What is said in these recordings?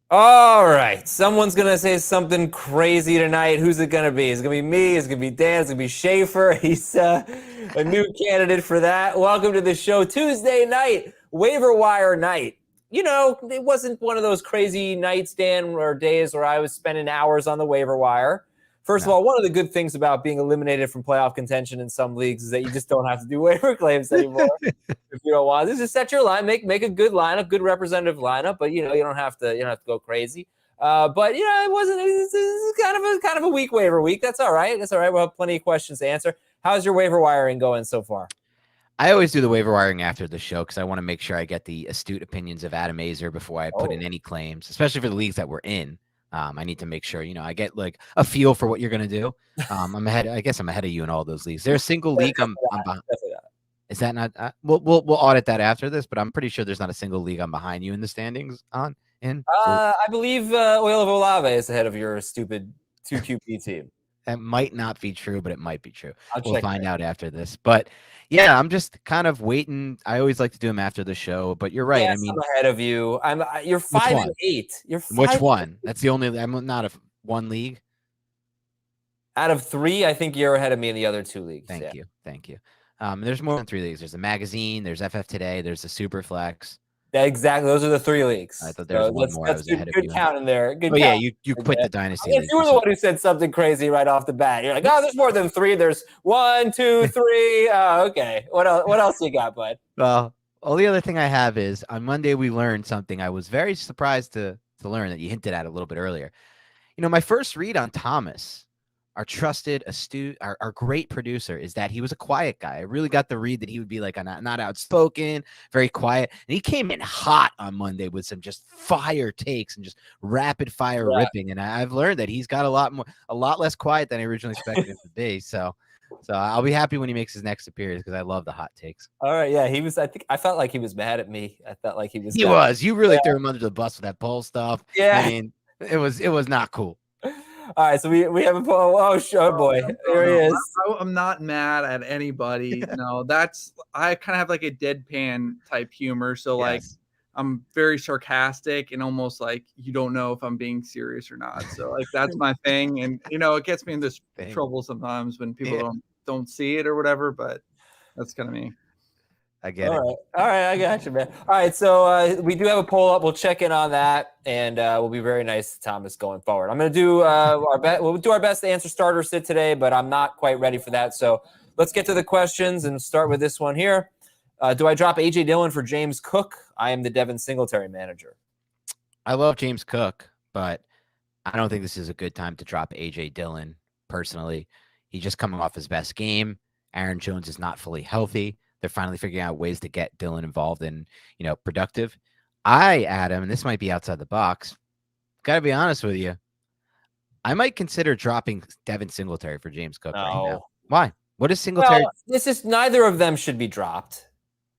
All right. Someone's going to say something crazy tonight. Who's it going to be? Is it going to be me? Is it going to be Dan? Is it going to be Schaefer? He's a new candidate for that. Welcome to the show. Tuesday night, waiver wire night. You know, it wasn't one of those crazy nights, Dan, or days where I was spending hours on the waiver wire. First of all, one of the good things about being eliminated from playoff contention in some leagues is that you just don't have to do waiver claims anymore. If you don't want to, just set your line, make a good lineup, good representative lineup, but you don't have to go crazy. But it wasn't. It was kind of a weak waiver week. That's all right. That's all right. We'll have plenty of questions to answer. How's your waiver wiring going so far? I always do the waiver wiring after the show because I want to make sure I get the astute opinions of Adam Azer before I put in any claims, especially for the leagues that we're in. I need to make sure, I get like a feel for what you're going to do. I'm ahead. I guess I'm ahead of you in all those leagues. There's a single league I'm behind. Is that not? We'll audit that after this, but I'm pretty sure there's not a single league I'm behind you in the standings on. I believe Oil of Olave is ahead of your stupid 2QP team. That might not be trure, but it might be true. We'll find out after this. But yeah, I'm just kind of waiting. I always like to do them after the show, but you're right. Yes, I mean, I'm ahead of you. You're 5-8. You're 5 Which one? That's the only. I'm not a one league. Out of 3, I think you're ahead of me in the other 2 leagues. Thank you. There's more than 3 leagues. There's the magazine. There's FF Today. There's the Superflex. Yeah, exactly. Those are the 3 leagues. I thought there was one more. That's good count in there. Good. Oh yeah, you quit the dynasty. I guess you were the one who said something crazy right off the bat. You're like, oh, there's more than 3. There's 1, 2, 3. Oh, okay. What else you got, bud? Well, the other thing I have is on Monday we learned something. I was very surprised to learn that you hinted at a little bit earlier. My first read on Thomas, our trusted, astute, our great producer, is that he was a quiet guy. I really got the read that he would be like not outspoken, very quiet. And he came in hot on Monday with some just fire takes and just rapid fire ripping. And I've learned that he's got a lot less quiet than I originally expected him to be. So I'll be happy when he makes his next appearance because I love the hot takes. All right. Yeah, he was. I felt like he was mad at me. I felt like he was. You really threw him under the bus with that poll stuff. Yeah. I mean, it was not cool. All right, so we have a poll. Oh, boy. There he is. I'm not mad at anybody. No, I kind of have like a deadpan type humor. So like I'm very sarcastic and almost like you don't know if I'm being serious or not. So like that's my thing. And it gets me in this trouble sometimes when people don't see it or whatever, but that's kind of me. I get it. All right, I got you, man. All right, so we do have a poll up. We'll check in on that, and we'll be very nice to Thomas going forward. I'm going to do our best. We'll do our best to answer starter sit today, but I'm not quite ready for that. So let's get to the questions and start with this one here. Do I drop A.J. Dillon for James Cook? I am the Devin Singletary manager. I love James Cook, but I don't think this is a good time to drop A.J. Dillon personally. He's just coming off his best game. Aaron Jones is not fully healthy. They're finally figuring out ways to get Dillon involved in, productive. Adam, and this might be outside the box, got to be honest with you, I might consider dropping Devin Singletary for James Cook right now. Why? What is Singletary? Well, this is neither of them should be dropped.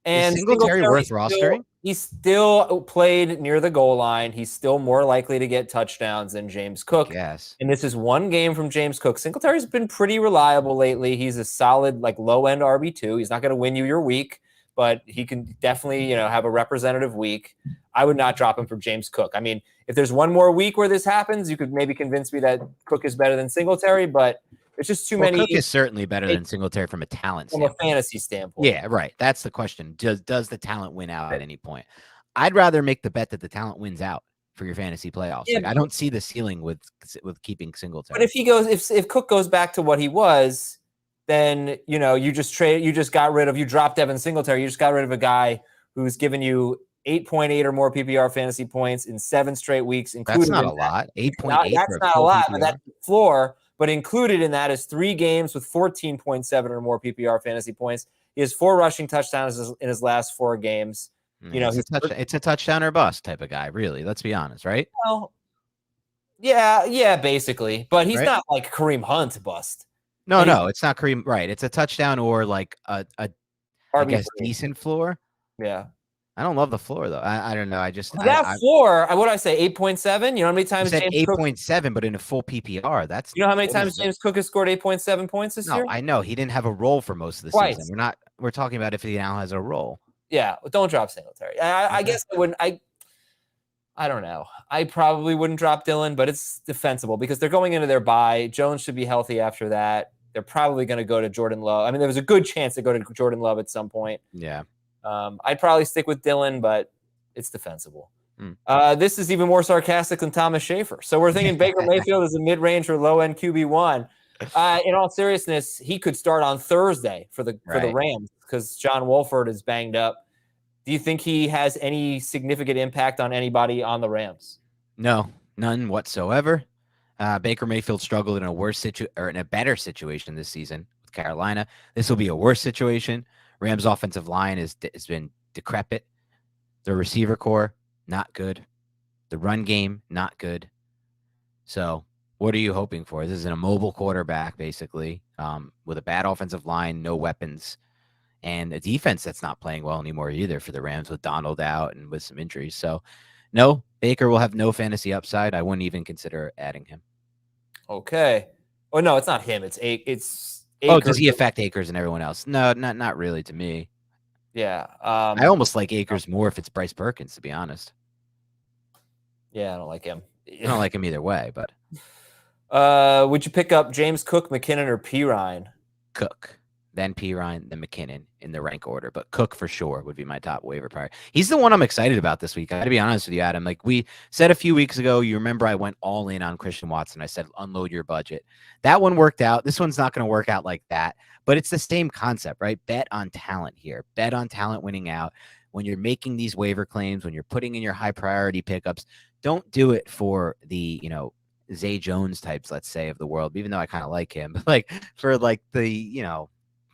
And is Singletary worth rostering? He still played near the goal line. He's still more likely to get touchdowns than James Cook. Yes. And this is one game from James Cook. Singletary's been pretty reliable lately. He's a solid, low-end RB2. He's not going to win you your week, but he can definitely, have a representative week. I would not drop him for James Cook. I mean, if there's one more week where this happens, you could maybe convince me that Cook is better than Singletary, but it's just too many. Cook is certainly better than Singletary from a talent standpoint. From a fantasy standpoint. Yeah, right. That's the question. Does the talent win out at any point? I'd rather make the bet that the talent wins out for your fantasy playoffs. I don't see the ceiling with keeping Singletary. But if Cook goes back to what he was, then you dropped Devin Singletary. You just got rid of a guy who's given you 8.8 or more PPR fantasy points in 7 straight weeks. That's not a lot. 8.8. That's not a lot, but that's the floor. But included in that is 3 games with 14.7 or more PPR fantasy points. He has 4 rushing touchdowns in his last 4 games. It's a touchdown or bust type of guy, really. Let's be honest, right? Well, yeah, basically. But he's not like Kareem Hunt bust. No, it's not Kareem. Right. It's a touchdown or like a I guess decent floor. Yeah. I don't love the floor though. I don't know. Floor. What did I say? 8.7. You know how many times James 8.7, but in a full PPR. That's how many times James Cook has scored 8.7 points this year? No, I know he didn't have a role for most of the season. We're talking about if he now has a role. Yeah, don't drop Singletary. I guess I wouldn't. I don't know. I probably wouldn't drop Dillon, but it's defensible because they're going into their bye. Jones should be healthy after that. They're probably going to go to Jordan Love. I mean, there was a good chance to go to Jordan Love at some point. Yeah. I'd probably stick with Dillon, but it's defensible. This is even more sarcastic than Thomas Schaefer. So we're thinking Baker Mayfield is a mid-range or low-end QB1. In all seriousness, he could start on Thursday for the Rams because John Wolford is banged up. Do you think he has any significant impact on anybody on the Rams? No, none whatsoever. Baker Mayfield struggled in a better situation this season with Carolina. This will be a worse situation. Rams' offensive line has been decrepit. The receiver core, not good. The run game, not good. So what are you hoping for? This is an immobile quarterback, basically, with a bad offensive line, no weapons, and a defense that's not playing well anymore either for the Rams with Donald out and with some injuries. So, no, Baker will have no fantasy upside. I wouldn't even consider adding him. Okay. Oh, no, it's not him. It's Akers. Oh, does he affect Akers and everyone else? No, not really to me. Yeah. I almost like Akers more if it's Bryce Perkins, to be honest. Yeah, I don't like him. I don't like him either way, but. Would you pick up James Cook, McKinnon, or Pirine? Cook, then Pirine, then McKinnon in the rank order, but Cook for sure would be my top waiver prior. He's the one I'm excited about this week. I got to be honest with you, Adam. Like we said a few weeks ago, you remember I went all in on Christian Watson. I said, unload your budget. That one worked out. This one's not going to work out like that, but it's the same concept, right? Bet on talent here. Bet on talent winning out. When you're making these waiver claims, when you're putting in your high priority pickups, don't do it for the, Zay Jones types, let's say, of the world, even though I kind of like him, but like for like the,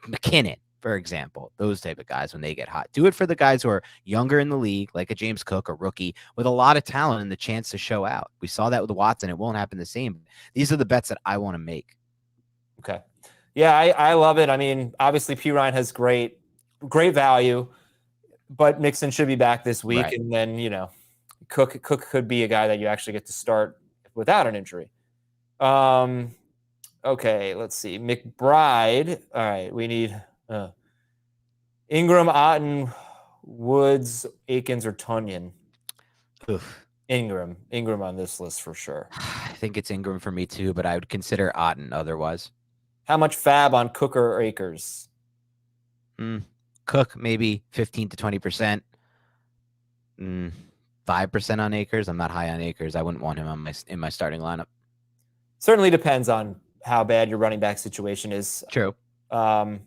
McKinnon, for example, those type of guys when they get hot. Do it for the guys who are younger in the league, like a James Cook, a rookie with a lot of talent and the chance to show out. We saw that with Watson. It won't happen the same. These are the bets that I want to make. Okay. Yeah, I love it. I mean, obviously Pirine has great value, but Mixon should be back this week. Right. And then, Cook could be a guy that you actually get to start without an injury. Okay, let's see. McBride. All right, we need Ingram, Otten, Woods, Akins, or Tunyon. Oof. Ingram on this list for sure. I think it's Ingram for me too, but I would consider Otten otherwise. How much fab on Cook or Akers? Cook maybe 15 to 20%. 5% on Akers. I'm not high on Akers. I wouldn't want him in my starting lineup. Certainly depends on how bad your running back situation is. True. I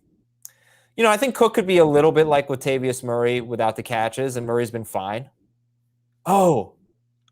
think Cook could be a little bit like Latavius Murray without the catches, and Murray's been fine. Oh,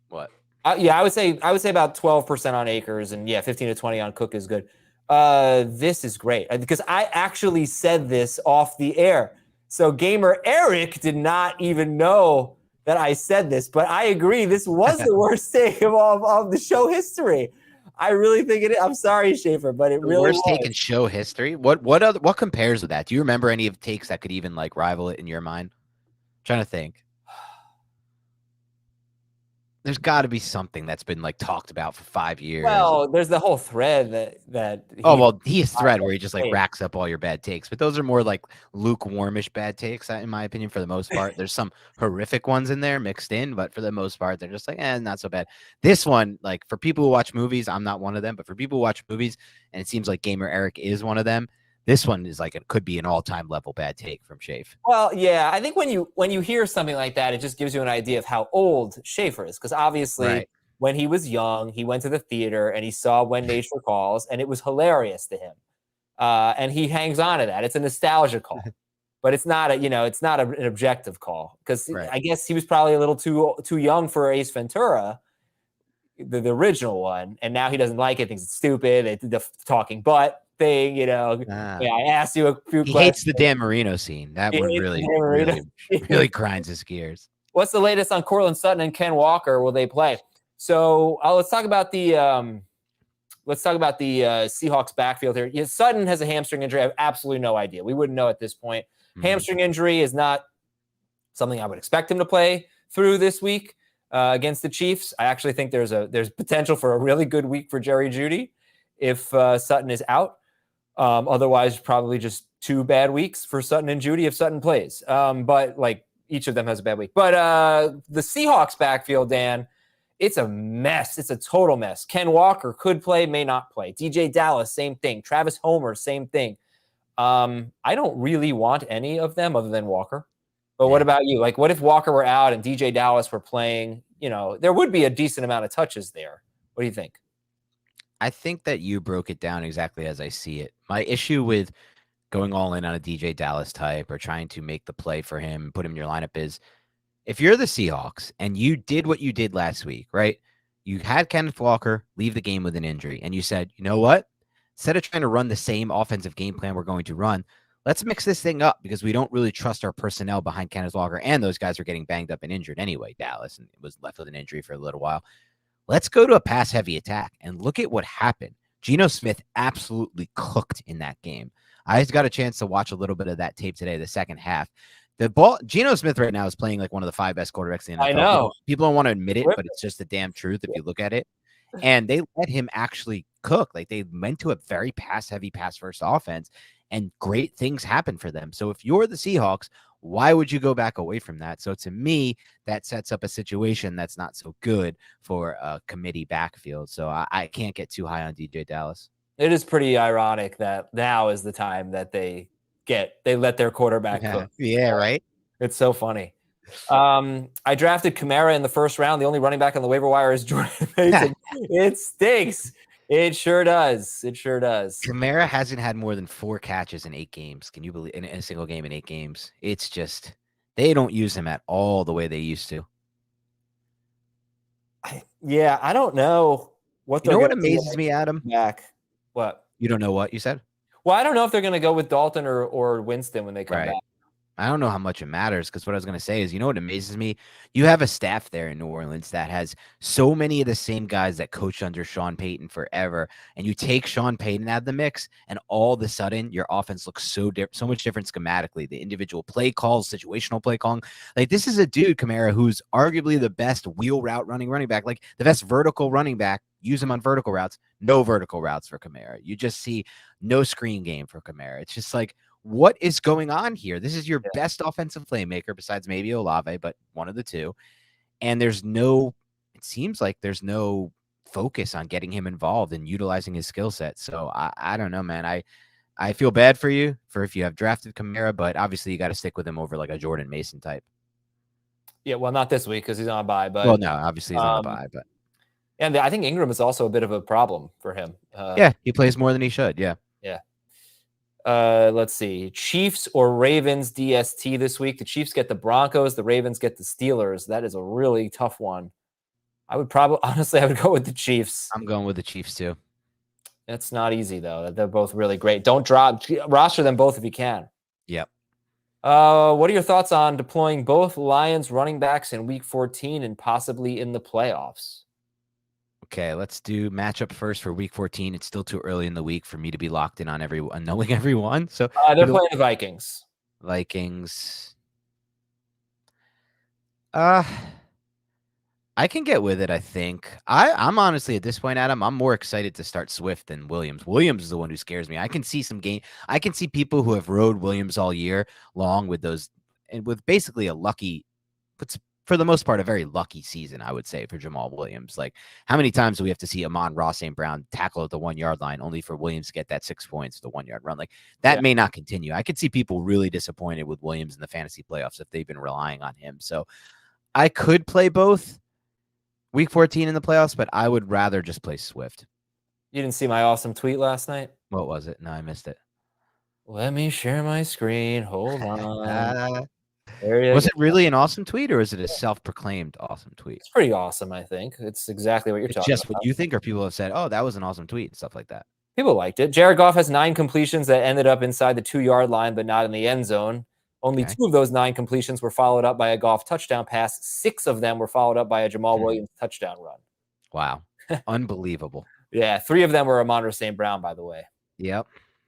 what? I would say about 12% on Akers, and 15 to 20 on Cook is good. This is great because I actually said this off the air. So Gamer Eric did not even know that I said this, but I agree. This was the worst take of the show history. I really think it is. I'm sorry, Schaefer, but it really worst take in show history. What compares with that? Do you remember any of takes that could even like rival it in your mind? I'm trying to think. There's got to be something that's been like talked about for 5 years. Well, there's the whole thread that. He has thread where he just like racks up all your bad takes, but those are more like lukewarmish bad takes, in my opinion, for the most part. There's some horrific ones in there mixed in, but for the most part, they're just like, not so bad. This one, like for people who watch movies, I'm not one of them, but for people who watch movies, and it seems like Gamer Eric is one of them. This one is like it could be an all-time level bad take from Schaefer. Well, yeah, I think when you hear something like that, it just gives you an idea of how old Schaefer is, because obviously when he was young, he went to the theater and he saw When Nature Calls, and it was hilarious to him, and he hangs on to that. It's a nostalgia call, but it's not an objective call because I guess he was probably a little too young for Ace Ventura, the original one, and now he doesn't like it, thinks it's stupid. The talking butt thing, I asked you a few questions. He hates the Dan Marino scene. That one really grinds his gears. What's the latest on Cortland Sutton and Ken Walker? Will they play? So let's talk about the Seahawks backfield here. Yeah, Sutton has a hamstring injury. I have absolutely no idea. We wouldn't know at this point. Hamstring injury is not something I would expect him to play through this week against the Chiefs. I actually think there's potential for a really good week for Jerry Jeudy if Sutton is out. Otherwise, probably just 2 bad weeks for Sutton and Jeudy if Sutton plays. But like each of them has a bad week. But the Seahawks backfield, Dan, It's a mess. It's a total mess. Ken Walker could play, may not play. DJ Dallas, same thing. Travis Homer, same thing. I don't really want any of them other than Walker. But what about you? Like, what if Walker were out and DJ Dallas were playing? You know, there would be a decent amount of touches there. What do you think? I think that you broke it down exactly as I see it. My issue with going all in on a DJ Dallas type or trying to make the play for him, put him in your lineup is if you're the Seahawks and you did what you did last week, right? You had Kenneth Walker leave the game with an injury and you said, you know what? Instead of trying to run the same offensive game plan we're going to run, let's mix this thing up because we don't really trust our personnel behind Kenneth Walker. And those guys are getting banged up and injured anyway. Dallas and was left with an injury for a little while. Let's go to a pass heavy attack and look at what happened. Geno Smith absolutely cooked in that game. I just got a chance to watch a little bit of that tape today, the second half. Geno Smith right now is playing like one of the 5 best quarterbacks in the NFL. I know. People don't want to admit it, but it's just the damn truth if you look at it. And they let him actually cook. Like they went to a very pass-heavy, pass-first offense, and great things happen for them. So if you're the Seahawks, why would you go back away from that? So to me, that sets up a situation that's not so good for a committee backfield. So I can't get too high on DJ Dallas. It is pretty ironic that now is the time that they let their quarterback cook. Yeah, right. It's so funny. I drafted Kamara in the first round. The only running back on the waiver wire is Jordan Mason. It stinks. It sure does. It sure does. Kamara hasn't had more than 4 catches in 8 games. Can you believe in a single game in 8 games? It's just they don't use him at all the way they used to. I don't know what. You know what amazes me, Adam? Back. What? You don't know what you said? Well, I don't know if they're going to go with Dalton or Winston when they come back. I don't know how much it matters because what I was going to say is, you know what amazes me? You have a staff there in New Orleans that has so many of the same guys that coached under Sean Payton forever, and you take Sean Payton out of the mix, and all of a sudden your offense looks so much different schematically. The individual play calls, situational play calling. Like this is a dude, Kamara, who's arguably the best wheel route running back, like the best vertical running back. Use him on vertical routes. No vertical routes for Kamara. You just see no screen game for Kamara. It's just like, what is going on here? This is your best offensive playmaker besides maybe Olave, but one of the two. And it seems like there's no focus on getting him involved and utilizing his skill set. So I don't know, man. I feel bad for you for if you have drafted Kamara, but obviously you got to stick with him over like a Jordan Mason type. Yeah, well, not this week because he's on a bye. But well, no, obviously he's on a bye. But and I think Ingram is also a bit of a problem for him. He plays more than he should. Yeah. Let's see. Chiefs or Ravens DST this week. The Chiefs get the Broncos. The Ravens get the Steelers. That is a really tough one. I would go with the Chiefs. I'm going with the Chiefs too. It's not easy though. They're both really great. Don't roster them both if you can. Yep. What are your thoughts on deploying both Lions running backs in week 14 and possibly in the playoffs? Okay, let's do matchup first for week 14. It's still too early in the week for me to be locked in on knowing everyone. So they're playing the Vikings. I can get with it, I think. I'm honestly at this point, Adam, I'm more excited to start Swift than Williams. Williams is the one who scares me. I can see I can see people who have rode Williams all year long with those and with basically for the most part, a very lucky season, I would say, for Jamal Williams. Like, how many times do we have to see Amon-Ra St. Brown tackle at the 1-yard line only for Williams to get that 6 points, the 1-yard run? Like, that may not continue. I could see people really disappointed with Williams in the fantasy playoffs if they've been relying on him. So I could play both week 14 in the playoffs, but I would rather just play Swift. You didn't see my awesome tweet last night? What was it? No, I missed it. Let me share my screen. Hold on. Was it really an awesome tweet, or is it a self-proclaimed awesome tweet? It's pretty awesome, I think. It's exactly what you're talking about. Just what you think, or people have said, oh, that was an awesome tweet, and stuff like that. People liked it. Jared Goff has 9 completions that ended up inside the 2-yard line, but not in the end zone. Only 2 of those 9 completions were followed up by a Goff touchdown pass. 6 of them were followed up by a Jamal Williams touchdown run. Wow. Unbelievable. Yeah, 3 of them were Amon-Ra St. Brown, by the way. Yep.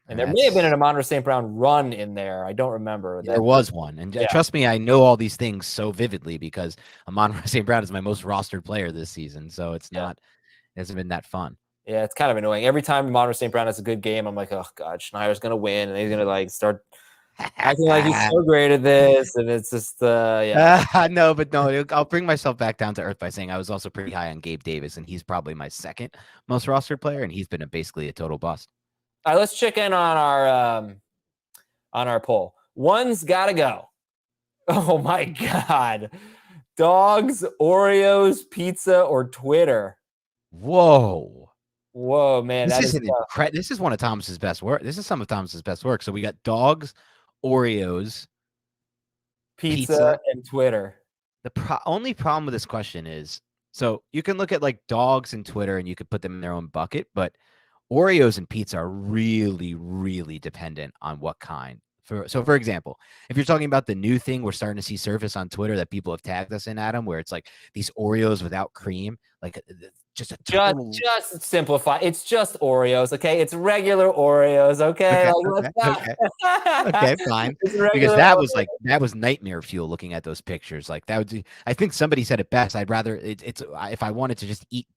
And there may have been an Amon-Ra St. Brown run in there. I don't remember. There was one. And trust me, I know all these things so vividly because Amon-Ra St. Brown is my most rostered player this season. So it hasn't been that fun. Yeah, it's kind of annoying. Every time Mon-Fri St. Brown has a good game, I'm like, oh, God, Schneider's going to win. And he's going to, start acting like he's so great at this, and it's just No, but no, I'll bring myself back down to earth by saying I was also pretty high on Gabe Davis, and he's probably my second most rostered player, and he's been basically a total bust. All right, let's check in on our poll. One's gotta go. Oh my God. Dogs, Oreos, pizza, or Twitter? Whoa, man. This is one of Thomas's best work. This is some of Thomas's best work. So we got dogs, Oreos, pizza and Twitter. The only problem with this question is, so you can look at like dogs and Twitter and you could put them in their own bucket, but Oreos and pizza are really, really dependent on what kind. So for example, if you're talking about the new thing we're starting to see surface on Twitter that people have tagged us in, Adam, where it's like these Oreos without cream, like just a total... just simplify. It's just Oreos, okay? It's regular Oreos, okay? Okay, fine. Because that was nightmare fuel looking at those pictures. Like that would, I think somebody said it best. I'd rather it's if I wanted to just eat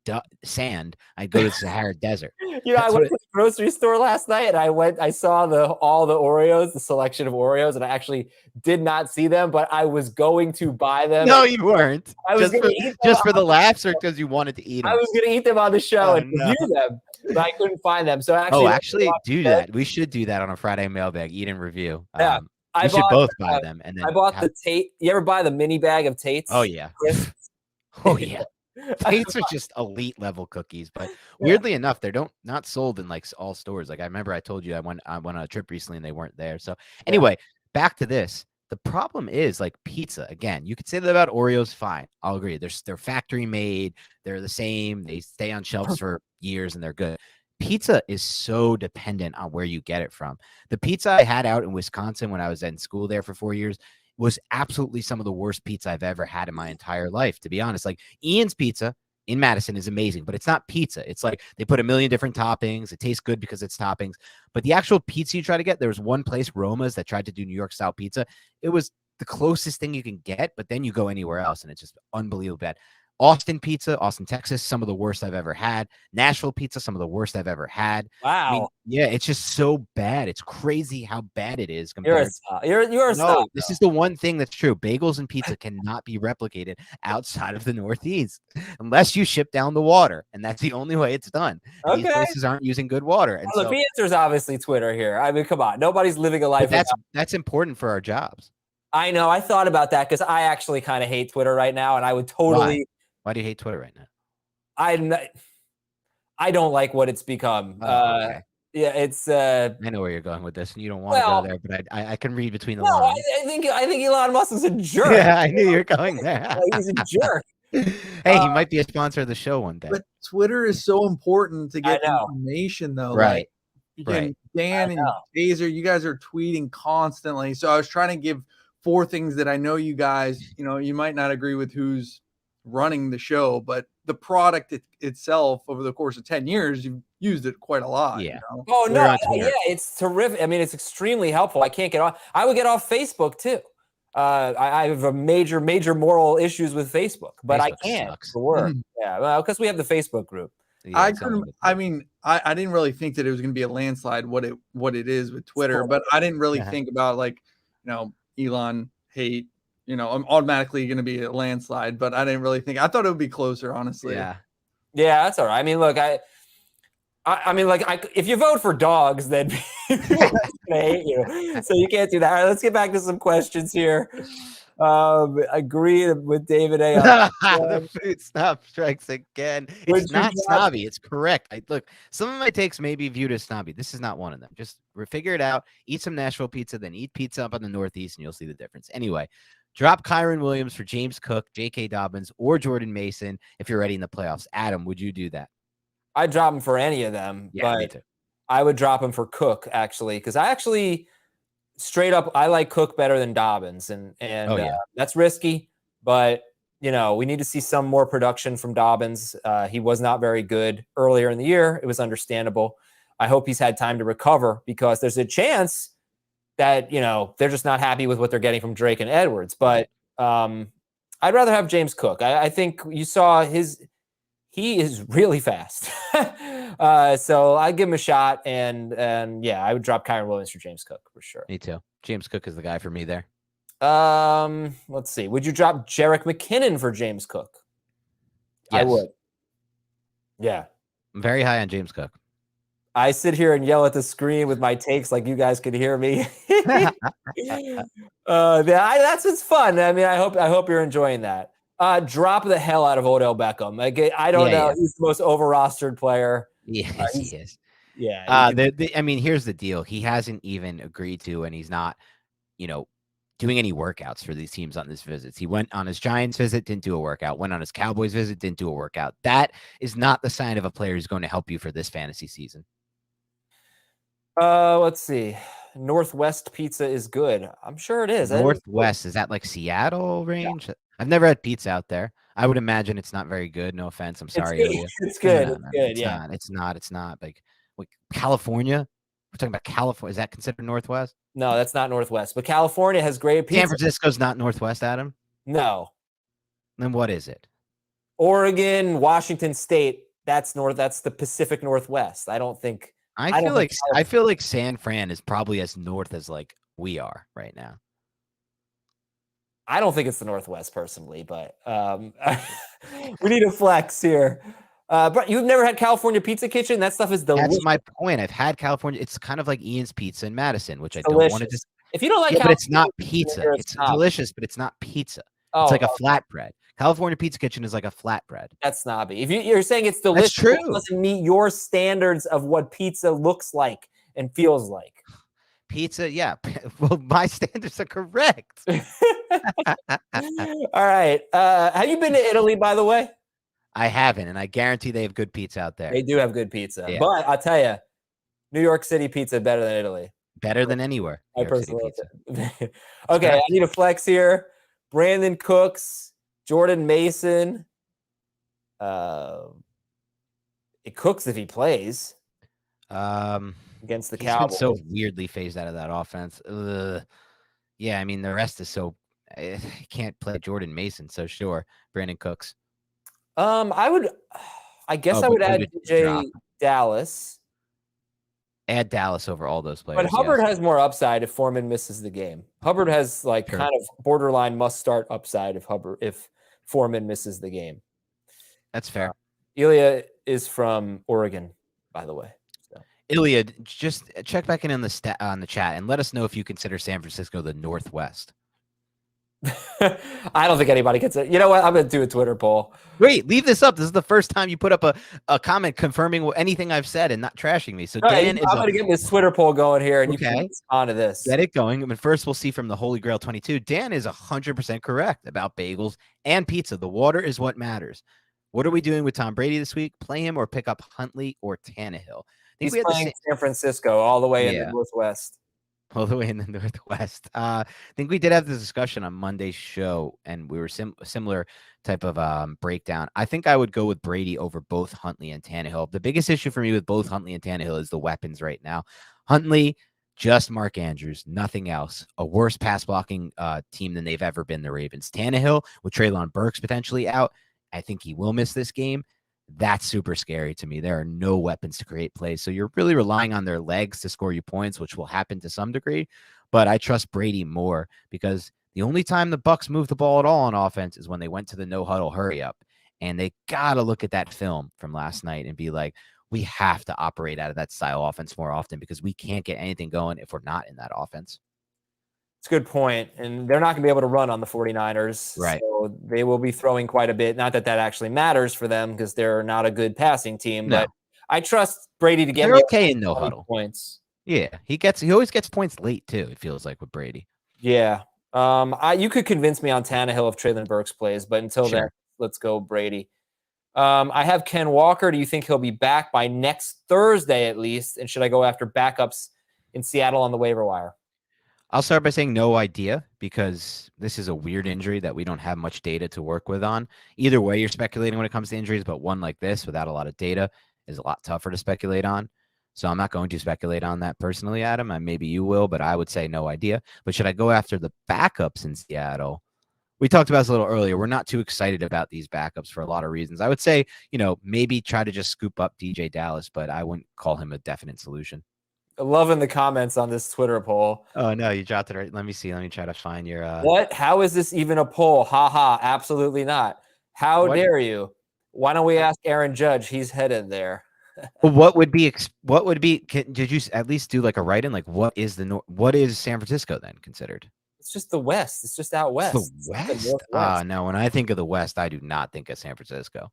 sand, I'd go to the Sahara Desert. I went to the grocery store last night and I saw all the Oreos, the selection of Oreos, and I actually did not see them, but I was going to buy them. No, you weren't. I was going to eat them just for the laughs or because you wanted to eat them? I was going to eat them on the show and review them, but I couldn't find them. So actually do that. We should do that on a Friday mailbag, eat and review. Yeah. We should both buy them. And then I bought the Tate. You ever buy the mini bag of Tate's? Oh, yeah. Oh, yeah. Tate's are just elite level cookies, but weirdly enough, they're not sold in like all stores. Like I remember I told you I went on a trip recently and they weren't there. So anyway, back to this. The problem is like pizza. Again, you could say that about Oreos. Fine, I'll agree. They're factory made. They're the same. They stay on shelves for years and they're good. Pizza is so dependent on where you get it from. The pizza I had out in Wisconsin when I was in school there for 4 years was absolutely some of the worst pizza I've ever had in my entire life, to be honest. Like Ian's Pizza in Madison is amazing, but it's not pizza. It's like they put a million different toppings. It tastes good because it's toppings. But the actual pizza you try to get, there was one place, Roma's, that tried to do New York style pizza. It was the closest thing you can get, but then you go anywhere else and it's just unbelievable bad. Austin Pizza, Austin, Texas, some of the worst I've ever had. Nashville Pizza, some of the worst I've ever had. Wow. I mean, yeah, it's just so bad. It's crazy how bad it is compared. You're a snob. This is the one thing that's true. Bagels and pizza cannot be replicated outside of the Northeast unless you ship down the water, and that's the only way it's done. Okay. These places aren't using good water. And the answer is obviously Twitter here. I mean, come on, nobody's living a life. That's important for our jobs. I know. I thought about that because I actually kind of hate Twitter right now, and I would totally. Why do you hate Twitter right now? I don't like what it's become. Okay. Yeah, it's. I know where you're going with this, and you don't want to go there, but I can read between the lines. I think Elon Musk is a jerk. Yeah, I knew you were going there. He's a jerk. Hey, he might be a sponsor of the show one day. But Twitter is so important to get information, though. Right. Like, Dan and Taser, you guys are tweeting constantly. So I was trying to give 4 things that I know you guys, you might not agree with who's running the show, but the product itself over the course of 10 years, you've used it quite a lot. Yeah. Oh, no. Yeah, it's terrific. I mean, it's extremely helpful. I can't get off. I would get off Facebook too. I have a major moral issues with Facebook, but I can't for work. Yeah. Well, because we have the Facebook group. Yeah, I didn't really think that it was going to be a landslide what it is with Twitter, but I didn't really think about Elon hate. I'm automatically going to be a landslide, but I didn't really think. I thought it would be closer, honestly. Yeah, that's all right. I mean, look, if you vote for dogs, then people are going to hate you. So you can't do that. All right, let's get back to some questions here. Agree with David A. The food snob strikes again. It's not snobby. It's correct. Look, some of my takes may be viewed as snobby. This is not one of them. Just figure it out. Eat some Nashville pizza, then eat pizza up in the Northeast, and you'll see the difference. Anyway, drop Kyron Williams for James Cook, J.K. Dobbins, or Jordan Mason if you're ready in the playoffs. Adam, would you do that? I'd drop him for any of them, yeah, but I would drop him for Cook, actually, because straight up, I like Cook better than Dobbins, and that's risky, but we need to see some more production from Dobbins. He was not very good earlier in the year. It was understandable. I hope he's had time to recover because there's a chance that, they're just not happy with what they're getting from Drake and Edwards. But I'd rather have James Cook. I think you saw he is really fast. So I'd give him a shot. And I would drop Kyron Williams for James Cook for sure. Me too. James Cook is the guy for me there. Let's see. Would you drop Jerick McKinnon for James Cook? Yes. I would. Yeah. I'm very high on James Cook. I sit here and yell at the screen with my takes like you guys could hear me. That's what's fun. I mean, I hope you're enjoying that. Drop the hell out of Odell Beckham. Like, I don't know. Yeah. He's the most over-rostered player. Yes, he is. Yeah. I mean, here's the deal. He hasn't even agreed to, and he's not, doing any workouts for these teams on this visit. He went on his Giants visit, didn't do a workout. Went on his Cowboys visit, didn't do a workout. That is not the sign of a player who's going to help you for this fantasy season. Let's see. Northwest pizza is good. I'm sure it is. Northwest, is that like Seattle range? Yeah. I've never had pizza out there. I would imagine it's not very good. No offense. I'm sorry. It's good. It's good. Yeah. It's not. Like California. We're talking about California. Is that considered Northwest? No, that's not Northwest. But California has great pizza. San Francisco's not Northwest, Adam? No. Then what is it? Oregon, Washington State. That's the Pacific Northwest. I don't think. I feel like San Fran is probably as north as like we are right now. I don't think it's the Northwest personally, but we need a flex here. But you've never had California Pizza Kitchen? That stuff is delicious. That's my point. I've had California. It's kind of like Ian's Pizza in Madison, which I don't want to just. If you don't like, but it's not pizza. It's delicious, but it's not pizza. It's like a flatbread. California Pizza Kitchen is like a flatbread. That's snobby. If you're saying it's delicious, that's true. It doesn't meet your standards of what pizza looks like and feels like. Pizza, yeah. Well, my standards are correct. All right. Have you been to Italy, by the way? I haven't, and I guarantee they have good pizza out there. They do have good pizza. Yeah. But I'll tell you, New York City pizza better than Italy. Better than anywhere. I personally Okay, I need a flex here. Brandon Cooks, Jordan Mason. It Cooks if he plays. Against the Cowboys. So weirdly phased out of that offense. Yeah, I mean, the rest is so. I can't play Jordan Mason, so sure. Brandon Cooks. I guess I would add DJ Dallas. Add Dallas over all those players. But Hubbard has more upside if Foreman misses the game. Hubbard has kind of borderline must start upside if Foreman misses the game. That's fair. Ilya is from Oregon, by the way. So. Ilya, just check back in on the chat and let us know if you consider San Francisco the Northwest. I don't think anybody gets it. You know what? I'm going to do a Twitter poll. Wait, leave this up. This is the first time you put up a comment confirming anything I've said and not trashing me. So Dan I'm going to get this Twitter poll going here, and okay. You can respond to this. Get it going. I mean, first, we'll see from the Holy Grail 22. Dan is 100% correct about bagels and pizza. The water is what matters. What are we doing with Tom Brady this week? Play him or pick up Huntley or Tannehill? He's playing San Francisco all the way in the Northwest. All the way in the Northwest. I think we did have this discussion on Monday's show, and we were similar type of breakdown. I think I would go with Brady over both Huntley and Tannehill. The biggest issue for me with both Huntley and Tannehill is the weapons right now. Huntley, just Mark Andrews, nothing else. A worse pass blocking team than they've ever been, the Ravens. Tannehill, with Treylon Burks potentially out, I think he will miss this game. That's super scary to me. There are no weapons to create plays. So you're really relying on their legs to score you points, which will happen to some degree. But I trust Brady more because the only time the Bucs moved the ball at all on offense is when they went to the no huddle hurry up. And they got to look at that film from last night and be like, we have to operate out of that style offense more often because we can't get anything going if we're not in that offense. It's a good point. And they're not going to be able to run on the 49ers. Right. So they will be throwing quite a bit. Not that actually matters for them because they're not a good passing team. No. But I trust Brady to get they're okay in no huddle points. Yeah. He always gets points late too, it feels like, with Brady. Yeah. You could convince me on Tannehill if Treylon Burks plays, but until then, let's go Brady. I have Ken Walker. Do you think he'll be back by next Thursday at least? And should I go after backups in Seattle on the waiver wire? I'll start by saying no idea because this is a weird injury that we don't have much data to work with on. Either way, you're speculating when it comes to injuries, but one like this without a lot of data is a lot tougher to speculate on. So I'm not going to speculate on that personally, Adam. Maybe you will, but I would say no idea. But should I go after the backups in Seattle? We talked about this a little earlier. We're not too excited about these backups for a lot of reasons. I would say, maybe try to just scoop up DJ Dallas, but I wouldn't call him a definite solution. Loving the comments on this Twitter poll. Oh no, you dropped it right. Let me see. Let me try to find your What? How is this even a poll? Ha ha, absolutely not. How dare you? Why don't we ask Aaron Judge? He's headed there. What would be did you at least do like a write-in? Like what is San Francisco then considered? It's just the West. It's just out west. It's the West? No, when I think of the West, I do not think of San Francisco.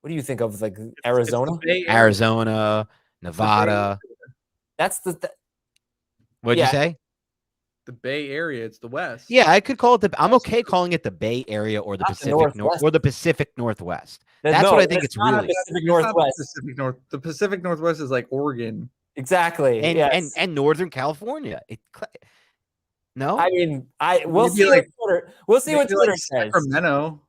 What do you think of, like Arizona? Arizona, Nevada. That's What'd you say? The Bay Area. It's the West. Yeah, I could call it I'm okay calling it the Bay Area or the Pacific Northwest. That's what I think it's really. Pacific Northwest. The Pacific Northwest is like Oregon. Exactly. And Northern California. No, I mean, we'll see what Twitter says. Sacramento.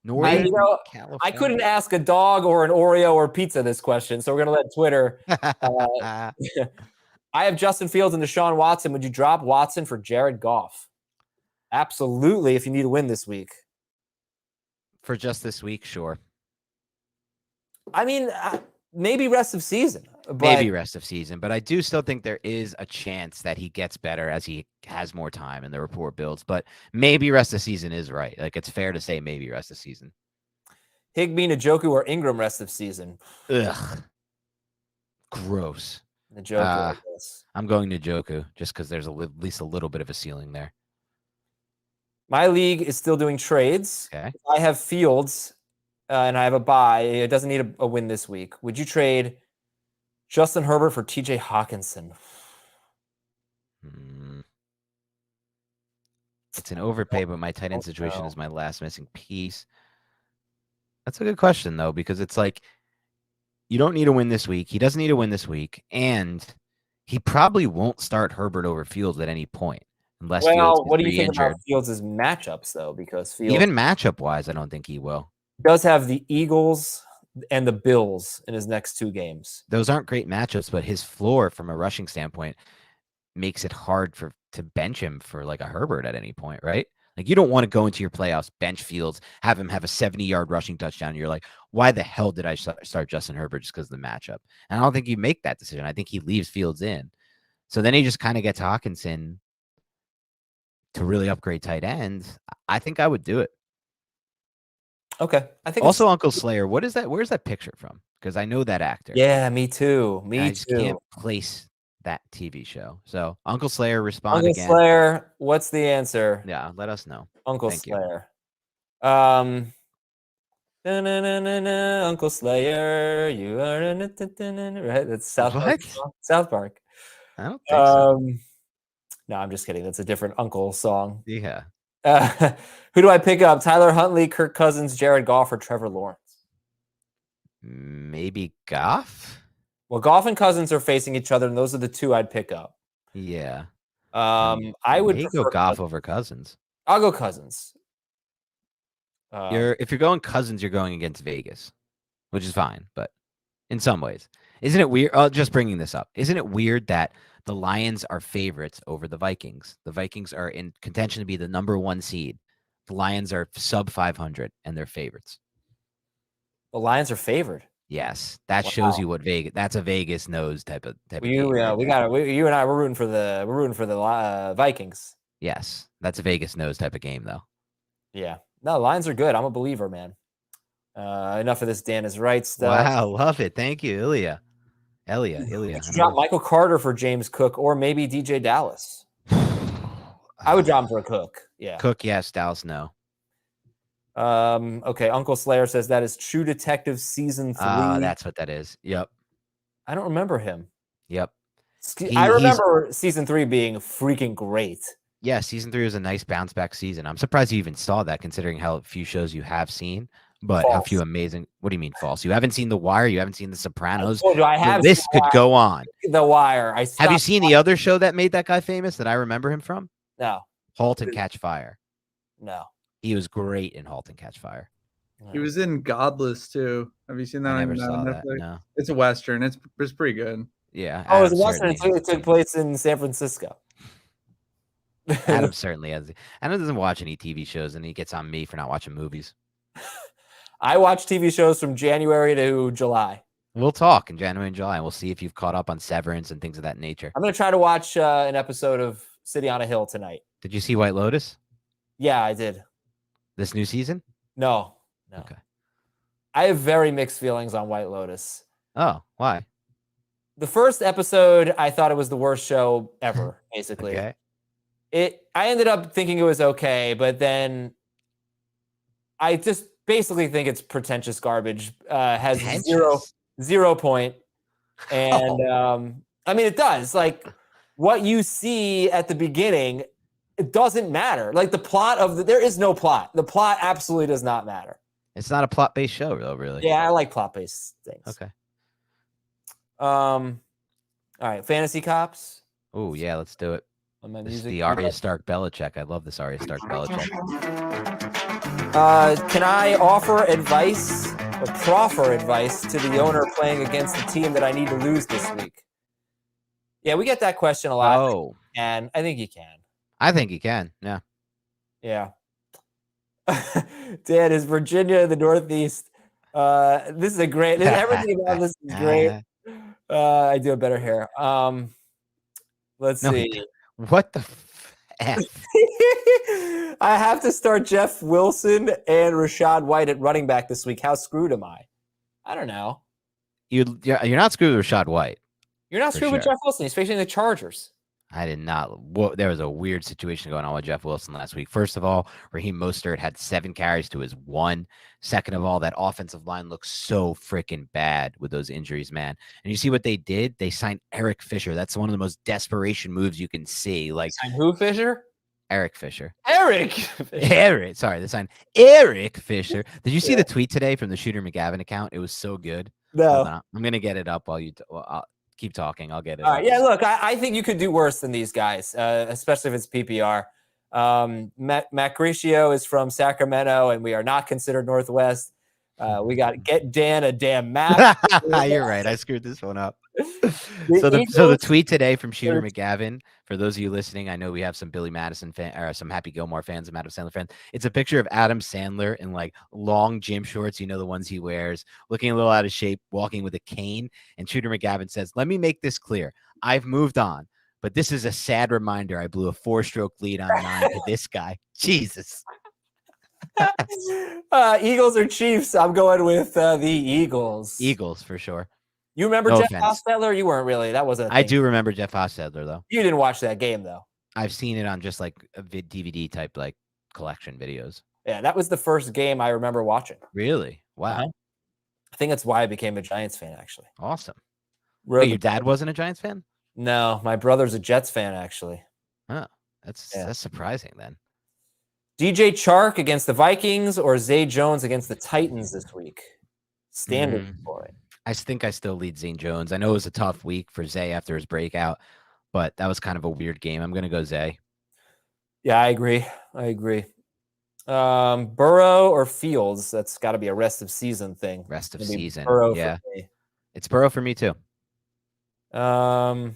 California. I couldn't ask a dog or an Oreo or pizza this question, so we're gonna let Twitter. I have Justin Fields and Deshaun Watson. Would you drop Watson for Jared Goff? Absolutely, if you need a win this week. For just this week, sure. I mean, maybe rest of season. But I do still think there is a chance that he gets better as he has more time and the rapport builds. But maybe rest of season is right. Like, it's fair to say maybe rest of season. Higbee, Njoku, or Ingram rest of season? Ugh. Gross. Njoku. I'm going Njoku just because there's at least a little bit of a ceiling there. My league is still doing trades. Okay. I have Fields and I have a bye. It doesn't need a win this week. Would you trade Justin Herbert for TJ Hawkinson? It's an overpay, but my tight end situation is my last missing piece. That's a good question, though, because it's like you don't need a win this week. He doesn't need a win this week, and he probably won't start Herbert over Fields at any point unless Fields what do you think about Fields' matchups, though? Because Fields, even matchup-wise, I don't think he will. Does have the Eagles and the Bills in his next two games. Those aren't great matchups, but his floor from a rushing standpoint makes it hard to bench him for like a Herbert at any point, right? Like, you don't want to go into your playoffs, bench Fields, have him have a 70-yard rushing touchdown. And you're like, why the hell did I start Justin Herbert just because of the matchup? And I don't think you make that decision. I think he leaves Fields in. So then he just kind of gets Hawkinson to really upgrade tight end. I think I would do it. Okay. I think also Uncle Slayer. What is that? Where's that picture from? Because I know that actor. Yeah, me too. I just can't place that TV show. So Uncle Slayer, respond Uncle again. Slayer, what's the answer? Yeah, let us know. Uncle Thank Slayer. Uncle Slayer, you are right. That's South Park. South Park. I don't think so. No, I'm just kidding. That's a different Uncle song. Yeah. Who do I pick up? Tyler Huntley, Kirk Cousins, Jared Goff, or Trevor Lawrence? Maybe Goff? Well, Goff and Cousins are facing each other, and those are the two I'd pick up. Yeah. I would go Goff over Cousins. I'll go Cousins. If you're going Cousins, you're going against Vegas, which is fine. But in some ways, isn't it weird? Just bringing this up, isn't it weird that the Lions are favorites over the Vikings? The Vikings are in contention to be the number 1 seed. The Lions are sub 500, and they're favorites. The Lions are favored. Yes, that shows you what Vegas. That's a Vegas knows type of game. You and I we're rooting for the Vikings. Yes, that's a Vegas knows type of game, though. Yeah, no, the Lions are good. I'm a believer, man. Enough of this Dan is right stuff. Wow, love it. Thank you, Ilya. Drop Michael Carter for James Cook, or maybe DJ Dallas. I would drop him for a Cook. Yeah, Cook, yes. Dallas, no. Okay, Uncle Slayer says that is True Detective season 3. That's what that is. Yep. I don't remember him. Yep. I remember season 3 being freaking great. Yeah, season 3 was a nice bounce back season. I'm surprised you even saw that, considering how few shows you have seen. But false. How few amazing. What do you mean false? You haven't seen The Wire. You haven't seen The Sopranos. I have. This could go on. The Wire. Have you seen the other show that made that guy famous that I remember him from? No. Halt and Catch Fire. No. He was great in Halt and Catch Fire. He was in Godless too. Have you seen that? I never on saw Netflix? that. No. It's a Western. It's pretty good. Yeah. Oh, it was a Western. It took place in San Francisco. Adam certainly has. Adam doesn't watch any TV shows, and he gets on me for not watching movies. I watch TV shows from January to July. we'll talk in January and July, and we'll see if you've caught up on Severance and things of that nature. I'm going to try to watch an episode of City on a Hill tonight. Did you see White Lotus? Yeah, I did. This new season? No. Okay. I have very mixed feelings on White Lotus. Oh, why? The first episode, I thought it was the worst show ever, basically. Okay. I ended up thinking it was okay, but then I just basically think it's pretentious garbage. Has zero point. And I mean, it does. Like, what you see at the beginning, it doesn't matter. Like, the plot of there is no plot. The plot absolutely does not matter. It's not a plot-based show, though, really. Yeah, I like plot-based things. Okay. All right, Fantasy Cops. Oh, yeah, let's do it. This is the Arya Stark Belichick. I love this Arya Stark Belichick. Can I offer advice or proffer advice to the owner playing against the team that I need to lose this week? Yeah, we get that question a lot. Oh. And I think you can. I think you can, yeah. Yeah. Dan, is Virginia in the Northeast? This is everything about this is great. I do it better here. Let's see. What the F? I have to start Jeff Wilson and Rachaad White at running back this week. How screwed am I? I don't know. You're not screwed with Rachaad White. You're not screwed with Jeff Wilson. He's facing the Chargers. I did not. There was a weird situation going on with Jeff Wilson last week. First of all, Raheem Mostert had 7 carries to his 1. Second of all, that offensive line looks so freaking bad with those injuries, man. And you see what they did? They signed Eric Fisher. That's one of the most desperation moves you can see. Like, signed who, Fisher? Eric Fisher. Sorry, they signed Eric Fisher. Did you see the tweet today from the Shooter McGavin account? It was so good. No. I'm gonna get it up while you. I'll keep talking. I'll get it. All right. Yeah. Look, I think you could do worse than these guys, especially if it's PPR. Matt Griccio is from Sacramento, and we are not considered Northwest. We got get Dan a damn map. You're right. I screwed this one up. So the tweet today from Shooter McGavin, for those of you listening, I know we have some Billy Madison or some Happy Gilmore fans, some Adam Sandler fans. It's a picture of Adam Sandler in like long gym shorts, the ones he wears, looking a little out of shape, walking with a cane. And Shooter McGavin says, "Let me make this clear. I've moved on, but this is a sad reminder. I blew a 4-stroke lead on 9 to this guy." Jesus. Eagles or Chiefs? I'm going with the Eagles. Eagles for sure. You remember Jeff Hostetler? You weren't really. That wasn't. I do remember Jeff Hostetler though. You didn't watch that game though. I've seen it on just like a DVD type like collection videos. Yeah, that was the first game I remember watching. Really? Wow. I think that's why I became a Giants fan. Actually. Awesome. Wait, your dad wasn't a Giants fan? No, my brother's a Jets fan. Actually. Oh, that's surprising then. DJ Chark against the Vikings or Zay Jones against the Titans this week? Standard for it. I think I still lead Zay Jones. I know it was a tough week for Zay after his breakout, but that was kind of a weird game. I'm going to go Zay. Yeah, I agree. Burrow or Fields? That's got to be a rest of season thing. Rest of season. Burrow yeah. It's Burrow for me too. All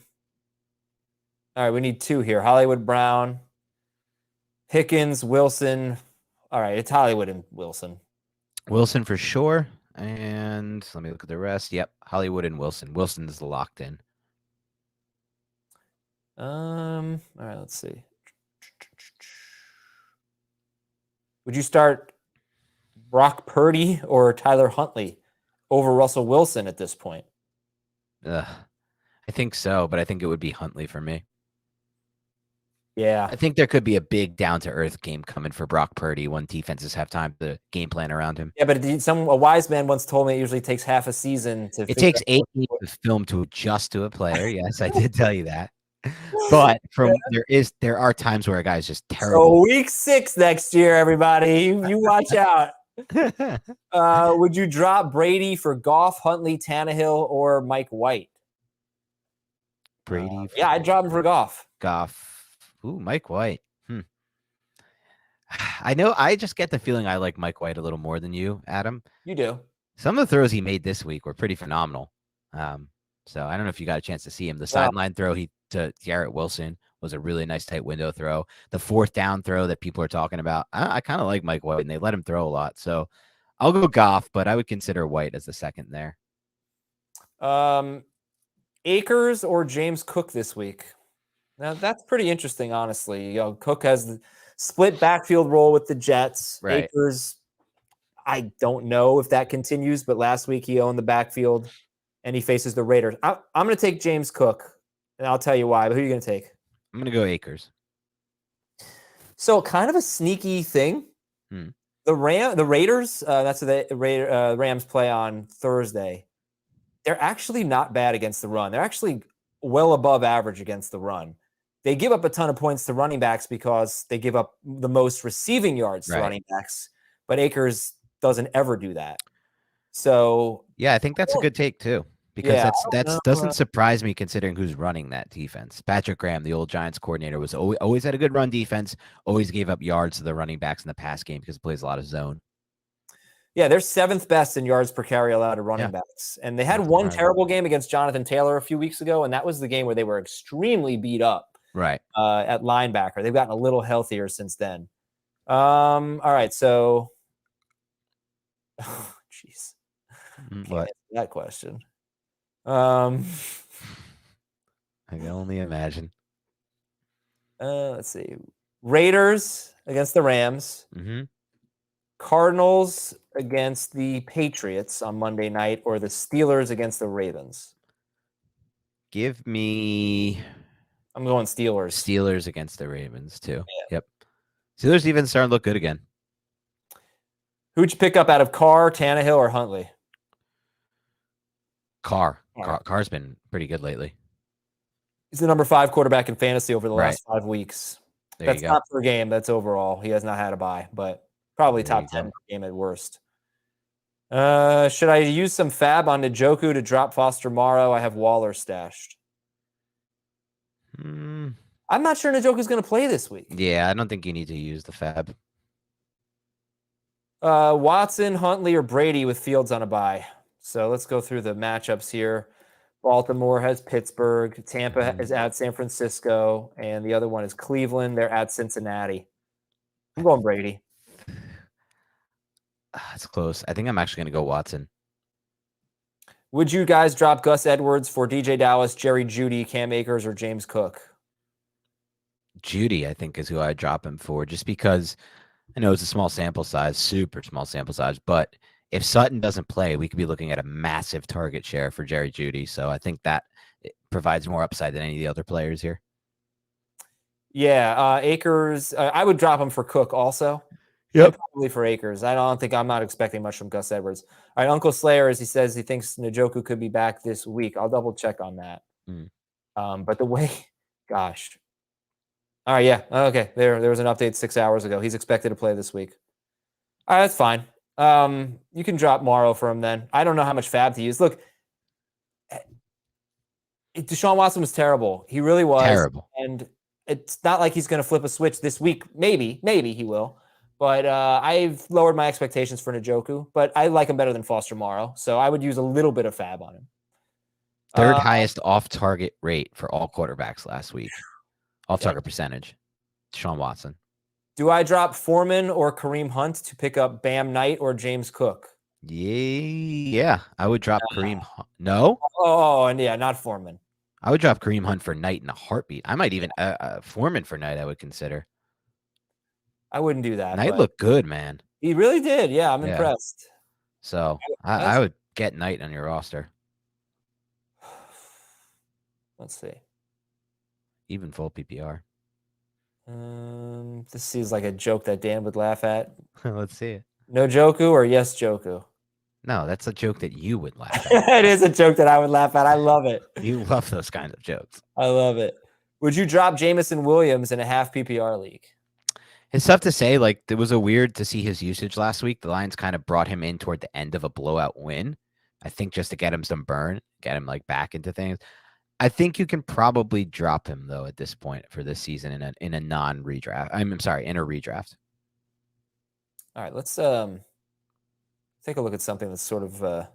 right, we need 2 here. Hollywood Brown, Hickens, Wilson. All right, it's Hollywood and Wilson. Wilson for sure. And let me look at the rest. Yep, Hollywood and Wilson. Wilson is locked in. All right, let's see. Would you start Brock Purdy or Tyler Huntley over Russell Wilson at this point? I think so, but I think it would be Huntley for me. Yeah. I think there could be a big down-to-earth game coming for Brock Purdy when defenses have time to game plan around him. Yeah, but a wise man once told me it usually takes half a season to. It takes 8 weeks of film to adjust to a player. Yes, I did tell you that. But there are times where a guy's just terrible. So week 6 next year, everybody, you watch out. Would you drop Brady for Goff, Huntley, Tannehill, or Mike White? Brady. Yeah, I'd drop him for Goff. Ooh, Mike White. I know. I just get the feeling I like Mike White a little more than you, Adam. You do. Some of the throws he made this week were pretty phenomenal. So I don't know if you got a chance to see him. The sideline throw to Garrett Wilson was a really nice tight window throw. The 4th down throw that people are talking about, I kind of like Mike White, and they let him throw a lot. So I'll go Goff, but I would consider White as the second there. Akers or James Cook this week? Now that's pretty interesting, honestly. Cook has the split backfield role with the Jets. Right. Akers, I don't know if that continues, but last week he owned the backfield and he faces the Raiders. I'm going to take James Cook, and I'll tell you why. But who are you going to take? I'm going to go Akers. So kind of a sneaky thing. The Raiders, that's what the Rams play on Thursday. They're actually not bad against the run. They're actually well above average against the run. They give up a ton of points to running backs because they give up the most receiving yards to running backs, but Akers doesn't ever do that. So yeah, I think that's a good take too, because that doesn't surprise me considering who's running that defense. Patrick Graham, the old Giants coordinator, was always had a good run defense, always gave up yards to the running backs in the pass game because it plays a lot of zone. Yeah, they're 7th best in yards per carry allowed to running backs. And they had one terrible game against Jonathan Taylor a few weeks ago, and that was the game where they were extremely beat up at linebacker. They've gotten a little healthier since then. All right, so jeez. What? That question. I can only imagine. Let's see. Raiders against the Rams. Cardinals against the Patriots on Monday night, or the Steelers against the Ravens? Give me... I'm going Steelers. Steelers against the Ravens, too. Yeah. Yep. Steelers even starting to look good again. Who'd you pick up out of Carr, Tannehill, or Huntley? Carr. Carr's been pretty good lately. He's the number 5 quarterback in fantasy over the last 5 weeks. That's not per game. That's overall. He has not had a bye, but probably top 10 per game at worst. Should I use some fab on Njoku to drop Foster Morrow? I have Waller stashed. I'm not sure Njoku's going to play this week. Yeah, I don't think you need to use the fab. Watson, Huntley, or Brady with Fields on a bye. So let's go through the matchups here. Baltimore has Pittsburgh. Tampa is at San Francisco. And the other one is Cleveland. They're at Cincinnati. I'm going Brady. It's close. I think I'm actually going to go Watson. Would you guys drop Gus Edwards for DJ Dallas, Jerry Jeudy, Cam Akers, or James Cook? Jeudy, I think, is who I'd drop him for, just because I know it's a small sample size, super small sample size, but if Sutton doesn't play, we could be looking at a massive target share for Jerry Jeudy. So I think that provides more upside than any of the other players here. Yeah, Akers, I would drop him for Cook also. Yep. Probably for Akers. I'm not expecting much from Gus Edwards. All right, Uncle Slayer, as he says, he thinks Njoku could be back this week. I'll double check on that. But the way, gosh. All right, yeah. Okay, there was an update 6 hours ago. He's expected to play this week. All right, that's fine. You can drop Morrow for him then. I don't know how much fab to use. Look, Deshaun Watson was terrible. He really was. Terrible. And it's not like he's going to flip a switch this week. Maybe he will. But I've lowered my expectations for Njoku, but I like him better than Foster Morrow. So I would use a little bit of fab on him. Third highest off-target rate for all quarterbacks last week. Off-target percentage. Deshaun Watson. Do I drop Foreman or Kareem Hunt to pick up Bam Knight or James Cook? Yeah. I would drop Kareem Hunt. No? Oh, and yeah, not Foreman. I would drop Kareem Hunt for Knight in a heartbeat. I might even Foreman for Knight I would consider. I wouldn't do that. Knight looked good, man. He really did. Yeah, I'm impressed. So I would get Knight on your roster. Let's see. Even full PPR. This seems like a joke that Dan would laugh at. Let's see it. No Joku or yes Joku? No, that's a joke that you would laugh at. It is a joke that I would laugh at. I love it. You love those kinds of jokes. I love it. Would you drop Jamison Williams in a half PPR league? It's tough to say. Like, it was a weird to see his usage last week. The Lions kind of brought him in toward the end of a blowout win. I think just to get him some burn, get him like back into things. I think you can probably drop him though at this point for this season in a non-redraft. I'm sorry, in a redraft. All right, let's take a look at something that's sort of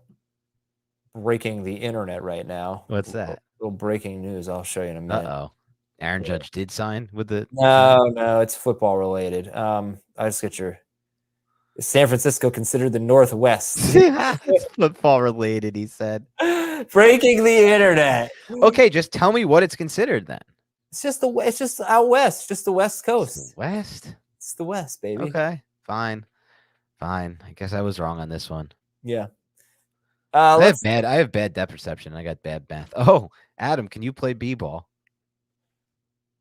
breaking the internet right now. What's that? A little breaking news. I'll show you in a minute. Uh-oh. Aaron Judge did sign with the... No, it's football related. I just get your... San Francisco considered the Northwest. It's football related, he said. Breaking the internet. Okay, just tell me what it's considered then. It's just out west, just the West It's the Coast. West. It's the West, baby. Okay, fine. I guess I was wrong on this one. Yeah. I have bad depth perception. I got bad math. Oh, Adam, can you play b-ball?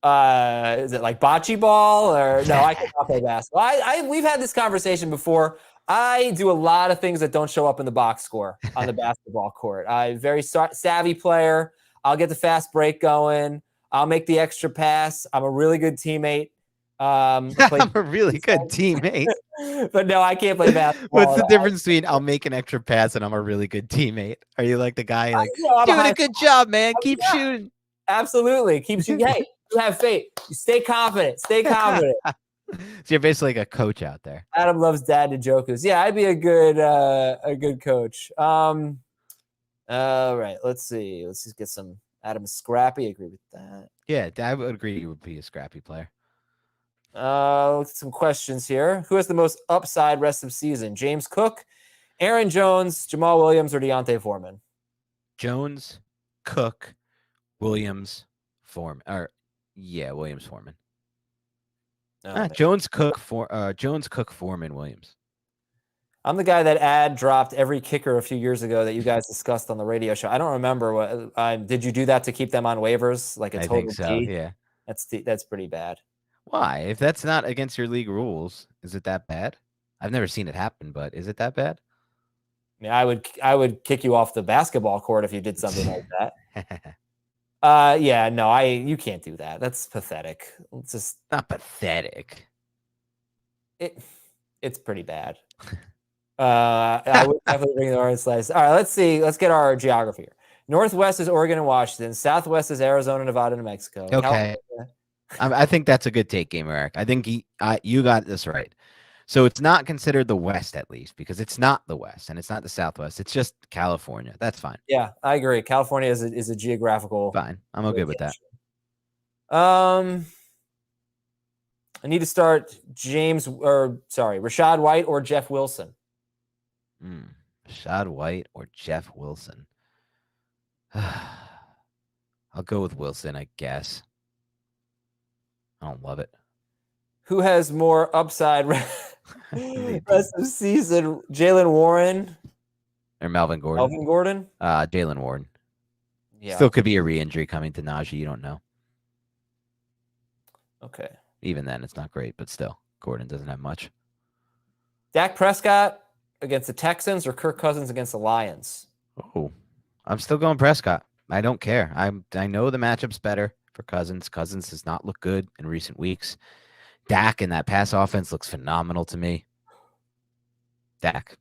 Is it like bocce ball or no? I cannot play basketball. We've had this conversation before. I do a lot of things that don't show up in the box score on the basketball court. I'm a very savvy player. I'll get the fast break going. I'll make the extra pass. I'm a really good teammate. I'm a really good teammate. But no, I can't play basketball. What's the difference between I'll make an extra pass and I'm a really good teammate? Are you like the guy like doing a good job, man? Keep shooting. Absolutely. Keep shooting. Hey, you have faith. You stay confident. Stay confident. So you're basically like a coach out there. Adam loves dad to jokus. Yeah, I'd be a good coach. All right, let's see. Let's just get some Adam scrappy. I agree with that. Yeah, I would agree you would be a scrappy player. Some questions here. Who has the most upside rest of season? James Cook, Aaron Jones, Jamal Williams, or Deontay Foreman? Jones, Cook, Williams, Foreman. Williams, Foreman. Jones, Cook, Foreman, Williams. I'm the guy that dropped every kicker a few years ago that you guys discussed on the radio show. I don't remember what. Did you do that to keep them on waivers? Like a total I think so. G? Yeah. That's pretty bad. Why? If that's not against your league rules, is it that bad? I've never seen it happen, but is it that bad? Yeah, I would kick you off the basketball court if you did something like that. Yeah, no, you can't do that. That's pathetic. It's just not pathetic. It's pretty bad. I would definitely bring the orange slice. All right, let's see. Let's get our geography here. Northwest is Oregon and Washington. Southwest is Arizona, Nevada, and New Mexico. Okay. I think that's a good take, Gamer Eric. I think you got this right. So it's not considered the West, at least, because it's not the West and it's not the Southwest. It's just California. That's fine. Yeah, I agree. California is a geographical. Fine. I'm okay with that. I need to start Rachaad White or Jeff Wilson. Rachaad White or Jeff Wilson. I'll go with Wilson, I guess. I don't love it. Who has more upside rest of season? Jaylen Warren or Melvin Gordon? Jaylen Warren. Yeah. Still could be a re-injury coming to Najee. You don't know. Okay. Even then, it's not great, but still, Gordon doesn't have much. Dak Prescott against the Texans or Kirk Cousins against the Lions? Oh, I'm still going Prescott. I don't care. I know the matchup's better for Cousins. Cousins does not look good in recent weeks. Dak in that pass offense looks phenomenal to me. Dak.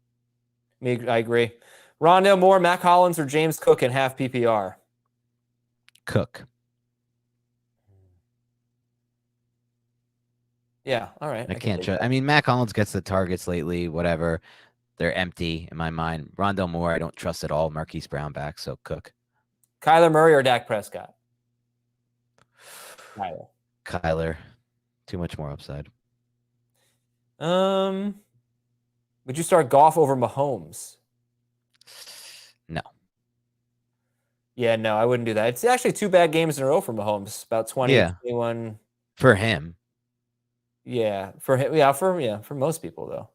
I agree. Rondale Moore, Mac Hollins, or James Cook in half PPR? Cook. Yeah, all right. I can't trust. I mean, Mac Hollins gets the targets lately, whatever. They're empty in my mind. Rondale Moore, I don't trust at all. Marquise Brown back, so Cook. Kyler Murray or Dak Prescott? Kyler. Too much more upside. Would you start Goff over Mahomes? No. Yeah, no, I wouldn't do that. It's actually 2 bad games in a row for Mahomes. About 20, 21. For him. Yeah, for him. Yeah, for most people though.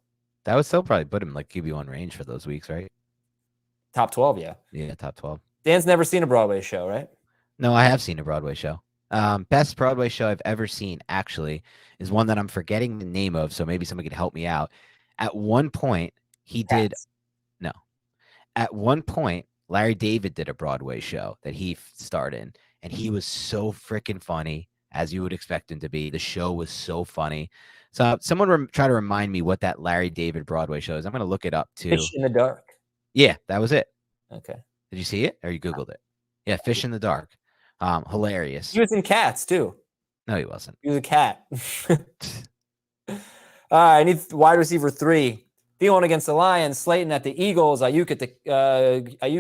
That would still probably put him like QB1 range for those weeks, right? Top 12, yeah. Yeah, top 12. Dan's never seen a Broadway show, right? No, I have seen a Broadway show. Best Broadway show I've ever seen, actually, is one that I'm forgetting the name of, so maybe somebody could help me out. At one point, At one point, Larry David did a Broadway show that he starred in, and he was so freaking funny, as you would expect him to be. The show was so funny. So someone try to remind me what that Larry David Broadway show is. I'm going to look it up, too. Fish in the Dark. Yeah, that was it. Okay. Did you see it, or you Googled it? Yeah, Fish in the Dark. Hilarious. He was in Cats, too. No, he wasn't. He was a cat. I need wide receiver 3. Thielen against the Lions, Slayton at the Eagles, Ayuk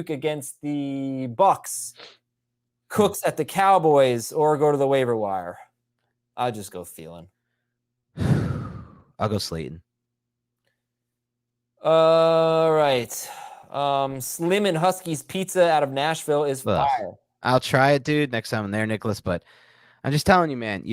against the Bucks, Cooks at the Cowboys, or go to the waiver wire. I'll just go Thielen. I'll go Slayton. All right. Slim and Husky's Pizza out of Nashville is Ugh. fire. I'll try it, dude, next time I'm there, Nicholas. But I'm just telling you, man.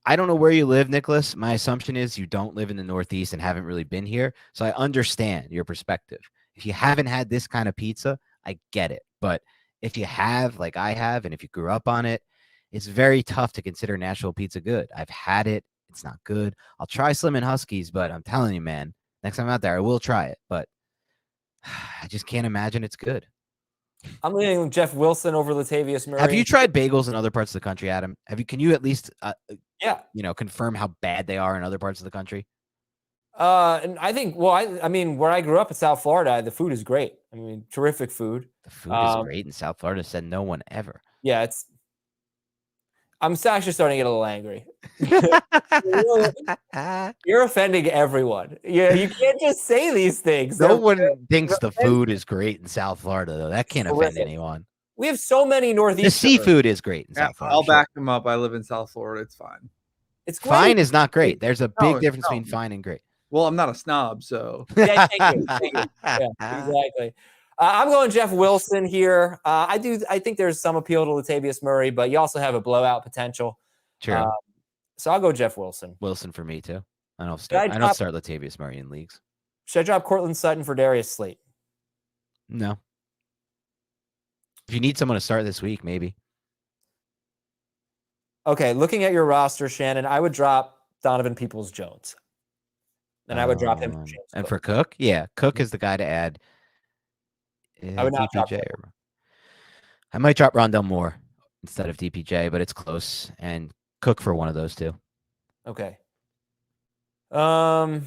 I don't know where you live, Nicholas. My assumption is you don't live in the Northeast and haven't really been here. So I understand your perspective. If you haven't had this kind of pizza, I get it. But if you have, like I have, and if you grew up on it, it's very tough to consider Nashville pizza good. I've had it. It's not good. I'll try Slim and Huskies, but I'm telling you, man, next time I'm out there, I will try it. But I just can't imagine it's good. I'm leaning Jeff Wilson over Latavius Murray. Have you tried bagels in other parts of the country, Adam? Can you at least, confirm how bad they are in other parts of the country? And I think, I mean, where I grew up in South Florida, the food is great. I mean, terrific food. The food is great in South Florida. Said no one ever. Yeah, I'm actually starting to get a little angry. You're offending everyone. Yeah, you can't just say these things. No one thinks the food is great in South Florida, though. That can't offend anyone. We have so many Northeast. The seafood is great in South Florida. I'll back them up. I live in South Florida. It's fine. It's great. Fine is not great. There's a big difference between fine and great. Well, I'm not a snob, so. Yeah, thank you. Yeah, exactly. I'm going Jeff Wilson here. I think there's some appeal to Latavius Murray, but you also have a blowout potential. True. So I'll go Jeff Wilson. Wilson for me too. I don't start Latavius Murray in leagues. Should I drop Cortland Sutton for Darius Slate? No. If you need someone to start this week, maybe. Okay, looking at your roster, Shannon, I would drop Donovan Peoples-Jones. And I would drop him for James and Cook. For Cook? Yeah, Cook is the guy to add. I would not drop I might drop Rondell Moore instead of DPJ, but it's close. And Cook for one of those two. Okay. I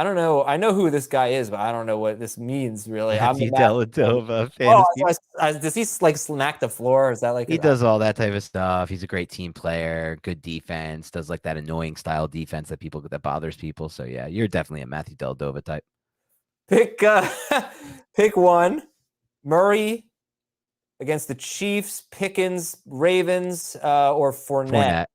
don't know. I know who this guy is, but I don't know what this means really. Dellavedova. Does he like smack the floor? Is that like he does all that type of stuff? He's a great team player, good defense, does like that annoying style defense that bothers people. So yeah, you're definitely a Matthew Dellavedova type. Pick one. Murray against the Chiefs, Pickens, Ravens, or Fournette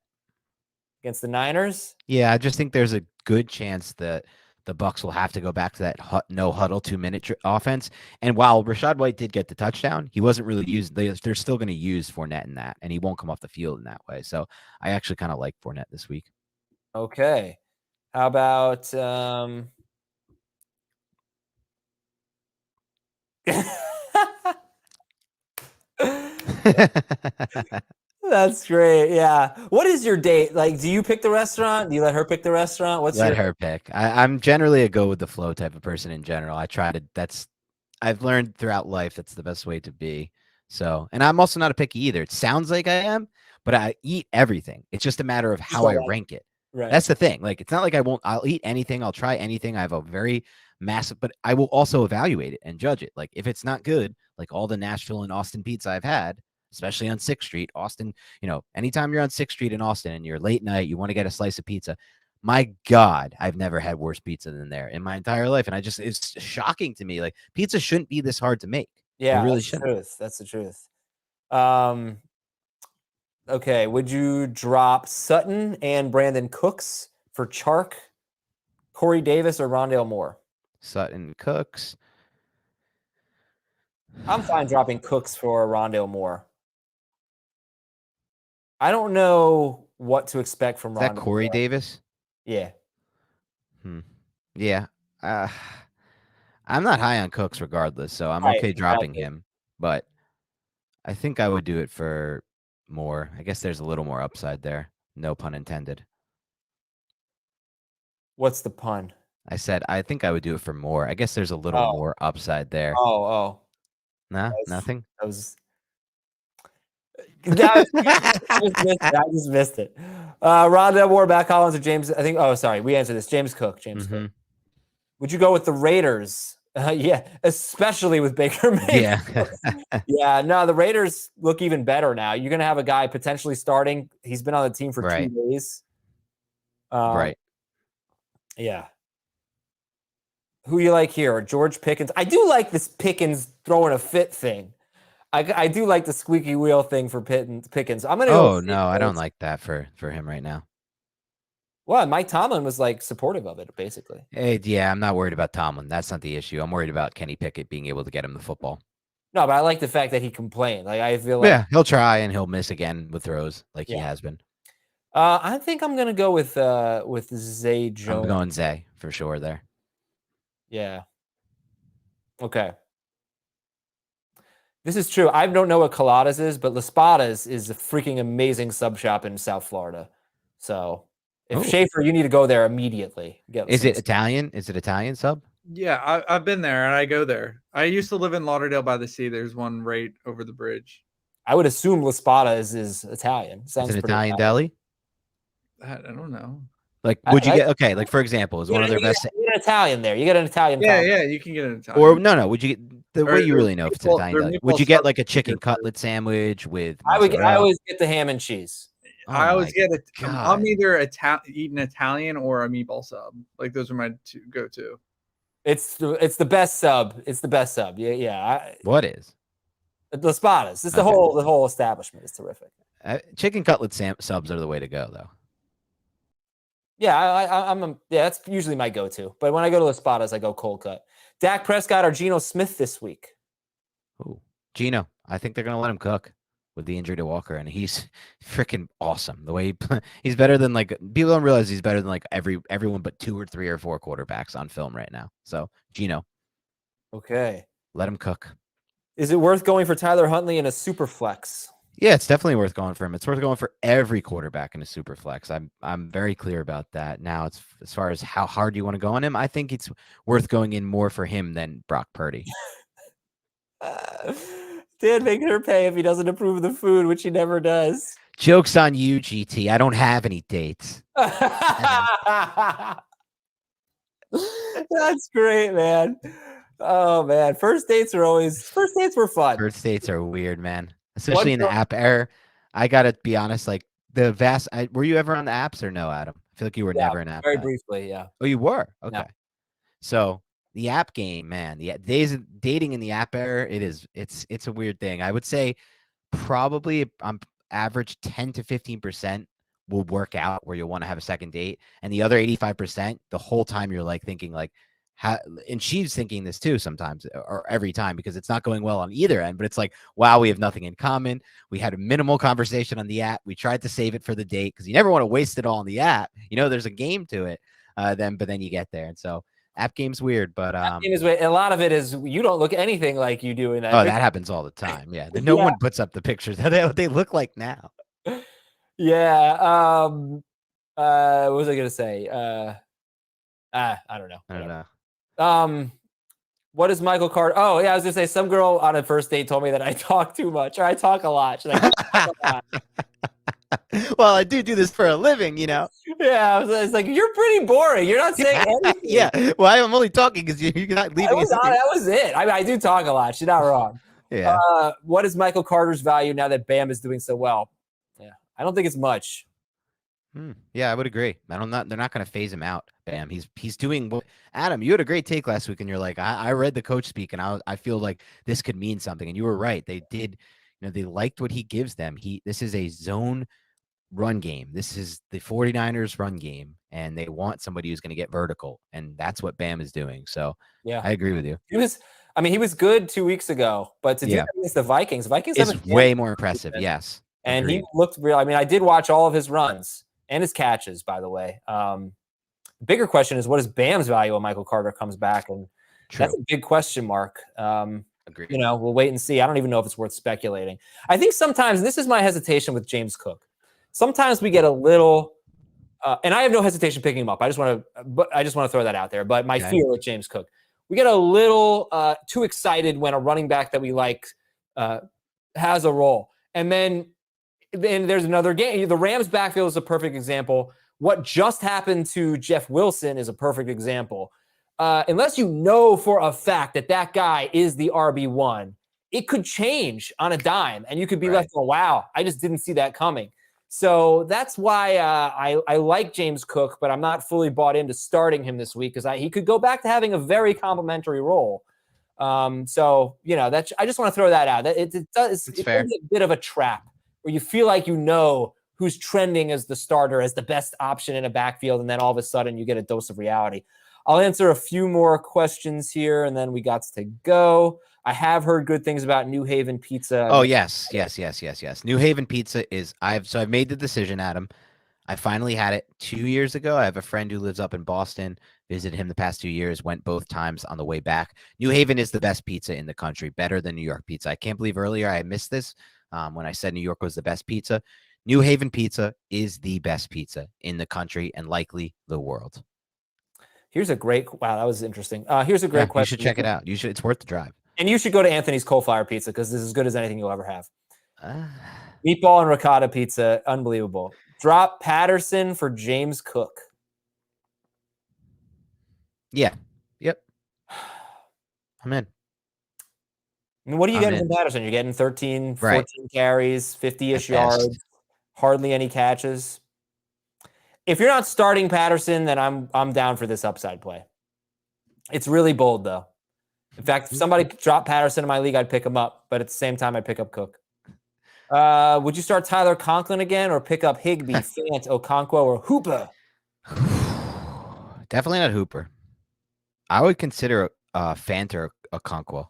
against the Niners. Yeah, I just think there's a good chance that the Bucs will have to go back to that no huddle 2-minute offense. And while Rachaad White did get the touchdown, he wasn't really used. They're still going to use Fournette in that, and he won't come off the field in that way. So I actually kind of like Fournette this week. Okay. How about That's great. Yeah. What is your date? Like, do you pick the restaurant? Do you let her pick the restaurant? Let her pick. I'm generally a go with the flow type of person in general. I've learned throughout life that's the best way to be. So, and I'm also not a picky either. It sounds like I am, but I eat everything. It's just a matter of how I rank it. Right. That's the thing. Like, it's not like I'll eat anything. I'll try anything. I have a very massive, but I will also evaluate it and judge it. Like, if it's not good, like all the Nashville and Austin pizza I've had, especially on 6th Street, Austin, anytime you're on 6th Street in Austin and you're late night, you want to get a slice of pizza. My God, I've never had worse pizza than there in my entire life. And it's shocking to me. Like, pizza shouldn't be this hard to make. Yeah, it really shouldn't. That's the truth. Okay. Would you drop Sutton and Brandon Cooks for Chark, Corey Davis, or Rondale Moore? Sutton, Cooks. I'm fine dropping Cooks for Rondale Moore. I don't know what to expect from Rondale. Is that Corey Davis? Yeah. Yeah. I'm not high on Cooks regardless, so I'm okay dropping him. But I think I would do it for Moore. I guess there's a little more upside there. No pun intended. What's the pun? I said I think I would do it for Moore. I guess there's a little more upside there. Oh. Nah, nothing. I just missed it. Rondale Moore, Matt Collins, or James? I think. Oh, sorry, we answered this. James Cook. Cook. Would you go with the Raiders? Yeah, especially with Baker Mayfield. Yeah. Yeah. No, the Raiders look even better now. You're gonna have a guy potentially starting. He's been on the team for 2 days. Right. Yeah. Who you like here? Or George Pickens? I do like this Pickens throwing a fit thing. I do like the squeaky wheel thing for Pickens. I'm gonna. Oh no, I don't like that for him right now. Well, Mike Tomlin was like supportive of it, basically. Yeah, I'm not worried about Tomlin. That's not the issue. I'm worried about Kenny Pickett being able to get him the football. No, but I like the fact that he complained. Like I feel like he'll try and he'll miss again with throws like he has been. I think I'm gonna go with Zay Jones. I'm going Zay for sure there. Yeah. Okay. This is true. I don't know what Coladas is, but Las Patas is a freaking amazing sub shop in South Florida. So if Schaefer, you need to go there immediately. Is it Italian? Is it Italian sub? Yeah, I've been there and I go there. I used to live in Lauderdale by the Sea. There's one right over the bridge. I would assume Las Patas is Italian. Sounds it's an Italian deli. I don't know. Like, would you get like for example, is one of their best? You get an Italian there. You get an Italian. Yeah, you can get an Italian. Or no, would you get the way you really know if it's an Italian deli? Would you get like a chicken cutlet sandwich with? I always get the ham and cheese. I always get it. I'm either eating Italian or a meatball sub. Like those are my two go-to. It's the best sub. It's the best sub. Yeah. What is? Las Patas. It's the whole establishment is terrific. Chicken cutlet subs are the way to go, though. Yeah, that's usually my go-to. But when I go to Las Patas, I go cold cut. Dak Prescott or Geno Smith this week? Ooh, Geno. I think they're gonna let him cook with the injury to Walker, and he's freaking awesome. The way he's better than like people don't realize he's better than like everyone but 2 or 3 or 4 quarterbacks on film right now. So Geno. Okay. Let him cook. Is it worth going for Tyler Huntley in a super flex? Yeah, it's definitely worth going for him. It's worth going for every quarterback in a super flex. I'm very clear about that. Now, it's as far as how hard you want to go on him, I think it's worth going in more for him than Brock Purdy. Dan making her pay if he doesn't approve of the food, which he never does. Joke's on you, GT. I don't have any dates. That's great, man. Oh man, first dates were fun. First dates are weird, man. Especially in the app era. I gotta be honest, like were you ever on the apps or no, Adam? I feel like you were never an app. Very briefly, yeah. Oh, you were? Okay. Yeah. So the app game, man, the days of dating in the app era, it's a weird thing. I would say probably on average 10 to 15% will work out where you'll want to have a second date. And the other 85%, the whole time you're like thinking like, and she's thinking this too sometimes or every time because it's not going well on either end, but it's like, wow, we have nothing in common. We had a minimal conversation on the app. We tried to save it for the date because you never want to waste it all on the app. You know, there's a game to it. But then you get there. And so app game's weird, but app game is weird. A lot of it is you don't look anything like you do in that. Oh, that happens all the time. Yeah. No one puts up the pictures that they look like now. Yeah. What was I gonna say? I don't know. What is Michael Carter? Oh, yeah, I was gonna say some girl on a first date told me that I talk too much or I talk a lot. She's like, talk a lot. Well, I do this for a living, you know. Yeah, it's like you're pretty boring. You're not saying anything. Yeah, well, I'm only talking because you're not leaving. That was it. I do talk a lot. She's not wrong. Yeah. What is Michael Carter's value now that Bam is doing so well? Yeah, I don't think it's much. Yeah, I would agree. They're not going to phase him out. Bam, he's doing what. Adam, you had a great take last week, and you're like, I read the coach speak, and I feel like this could mean something, and you were right. They did, they liked what he gives them. This is a zone run game. This is the 49ers run game, and they want somebody who's going to get vertical, and that's what Bam is doing. So yeah, I agree with you. He was good 2 weeks ago, but to do that against the Vikings is way more impressive. Yes, and he looked real. I mean, I did watch all of his runs and his catches, by the way. Bigger question is, what is Bam's value when Michael Carter comes back? And that's a big question mark. Agreed. We'll wait and see. I don't even know if it's worth speculating. I think sometimes, this is my hesitation with James Cook. Sometimes we get a little, and I have no hesitation picking him up. I just want to throw that out there. But my fear with James Cook, we get a little too excited when a running back that we like has a role. And then there's another game. The Rams backfield is a perfect example. What just happened to Jeff Wilson is a perfect example. Unless you know for a fact that guy is the RB1, it could change on a dime, and you could be left going, wow, I just didn't see that coming. So that's why I like James Cook, but I'm not fully bought into starting him this week because he could go back to having a very complimentary role. So, I just want to throw that out. It's fair. A bit of a trap where you feel like who's trending as the starter, as the best option in a backfield, and then all of a sudden you get a dose of reality. I'll answer a few more questions here, and then we got to go. I have heard good things about New Haven Pizza. Oh, yes. New Haven Pizza I've made the decision, Adam. I finally had it 2 years ago. I have a friend who lives up in Boston, visited him the past 2 years, went both times on the way back. New Haven is the best pizza in the country, better than New York pizza. I can't believe earlier I missed this when I said New York was the best pizza. New Haven Pizza is the best pizza in the country and likely the world. Here's a great, wow, that was interesting. Here's a great question. You should check it out. It's worth the drive. And you should go to Anthony's Coal Fire Pizza because this is as good as anything you'll ever have. Meatball and ricotta pizza, unbelievable. Drop Patterson for James Cook. Yeah. Yep. I'm in. I mean, what are you getting from Patterson? You're getting 13, 14 carries, 50-ish yards, hardly any catches. If you're not starting Patterson, then I'm down for this upside play. It's really bold, though. In fact, if somebody dropped Patterson in my league, I'd pick him up. But at the same time, I'd pick up Cook. Would you start Tyler Conklin again or pick up Higbee, Fant, Okonkwo, or Hooper? Definitely not Hooper. I would consider Fant or Okonkwo.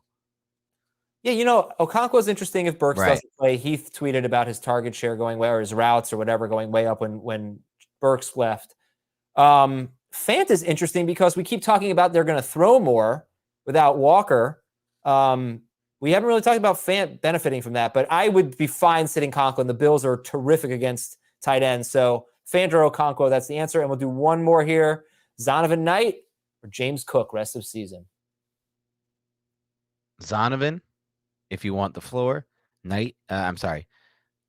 Yeah, Okonkwo's interesting if Burks doesn't play. Heath tweeted about his target share going way, or his routes or whatever going way up when Burks left. Fant is interesting because we keep talking about they're going to throw more without Walker. We haven't really talked about Fant benefiting from that, but I would be fine sitting Conklin. The Bills are terrific against tight ends. So Fant or Okonkwo, that's the answer. And we'll do one more here. Zonovan Knight or James Cook rest of season? Zonovan, if you want the floor. Knight,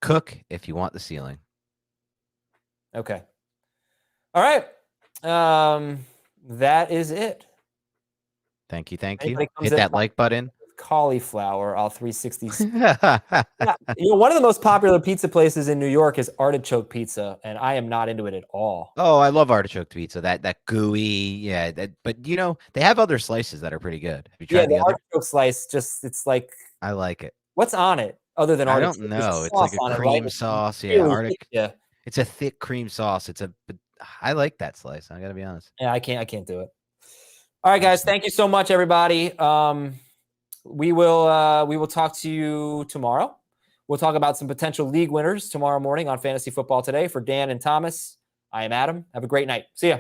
Cook, if you want the ceiling. Okay. All right. That is it. Thank you. Hit that like button. Cauliflower, all 360s. One of the most popular pizza places in New York is Artichoke Pizza, and I am not into it at all. Oh, I love artichoke pizza. That gooey, but they have other slices that are pretty good. Have you tried the artichoke slice? It's like I like it. What's on it other than artichoke? I don't know. It's like a cream sauce. It's a thick cream sauce. I like that slice. I got to be honest. Yeah, I can't do it. All right, guys. Thank you so much, everybody. We will talk to you tomorrow. We'll talk about some potential league winners tomorrow morning on Fantasy Football Today. For Dan and Thomas, I am Adam. Have a great night. See ya.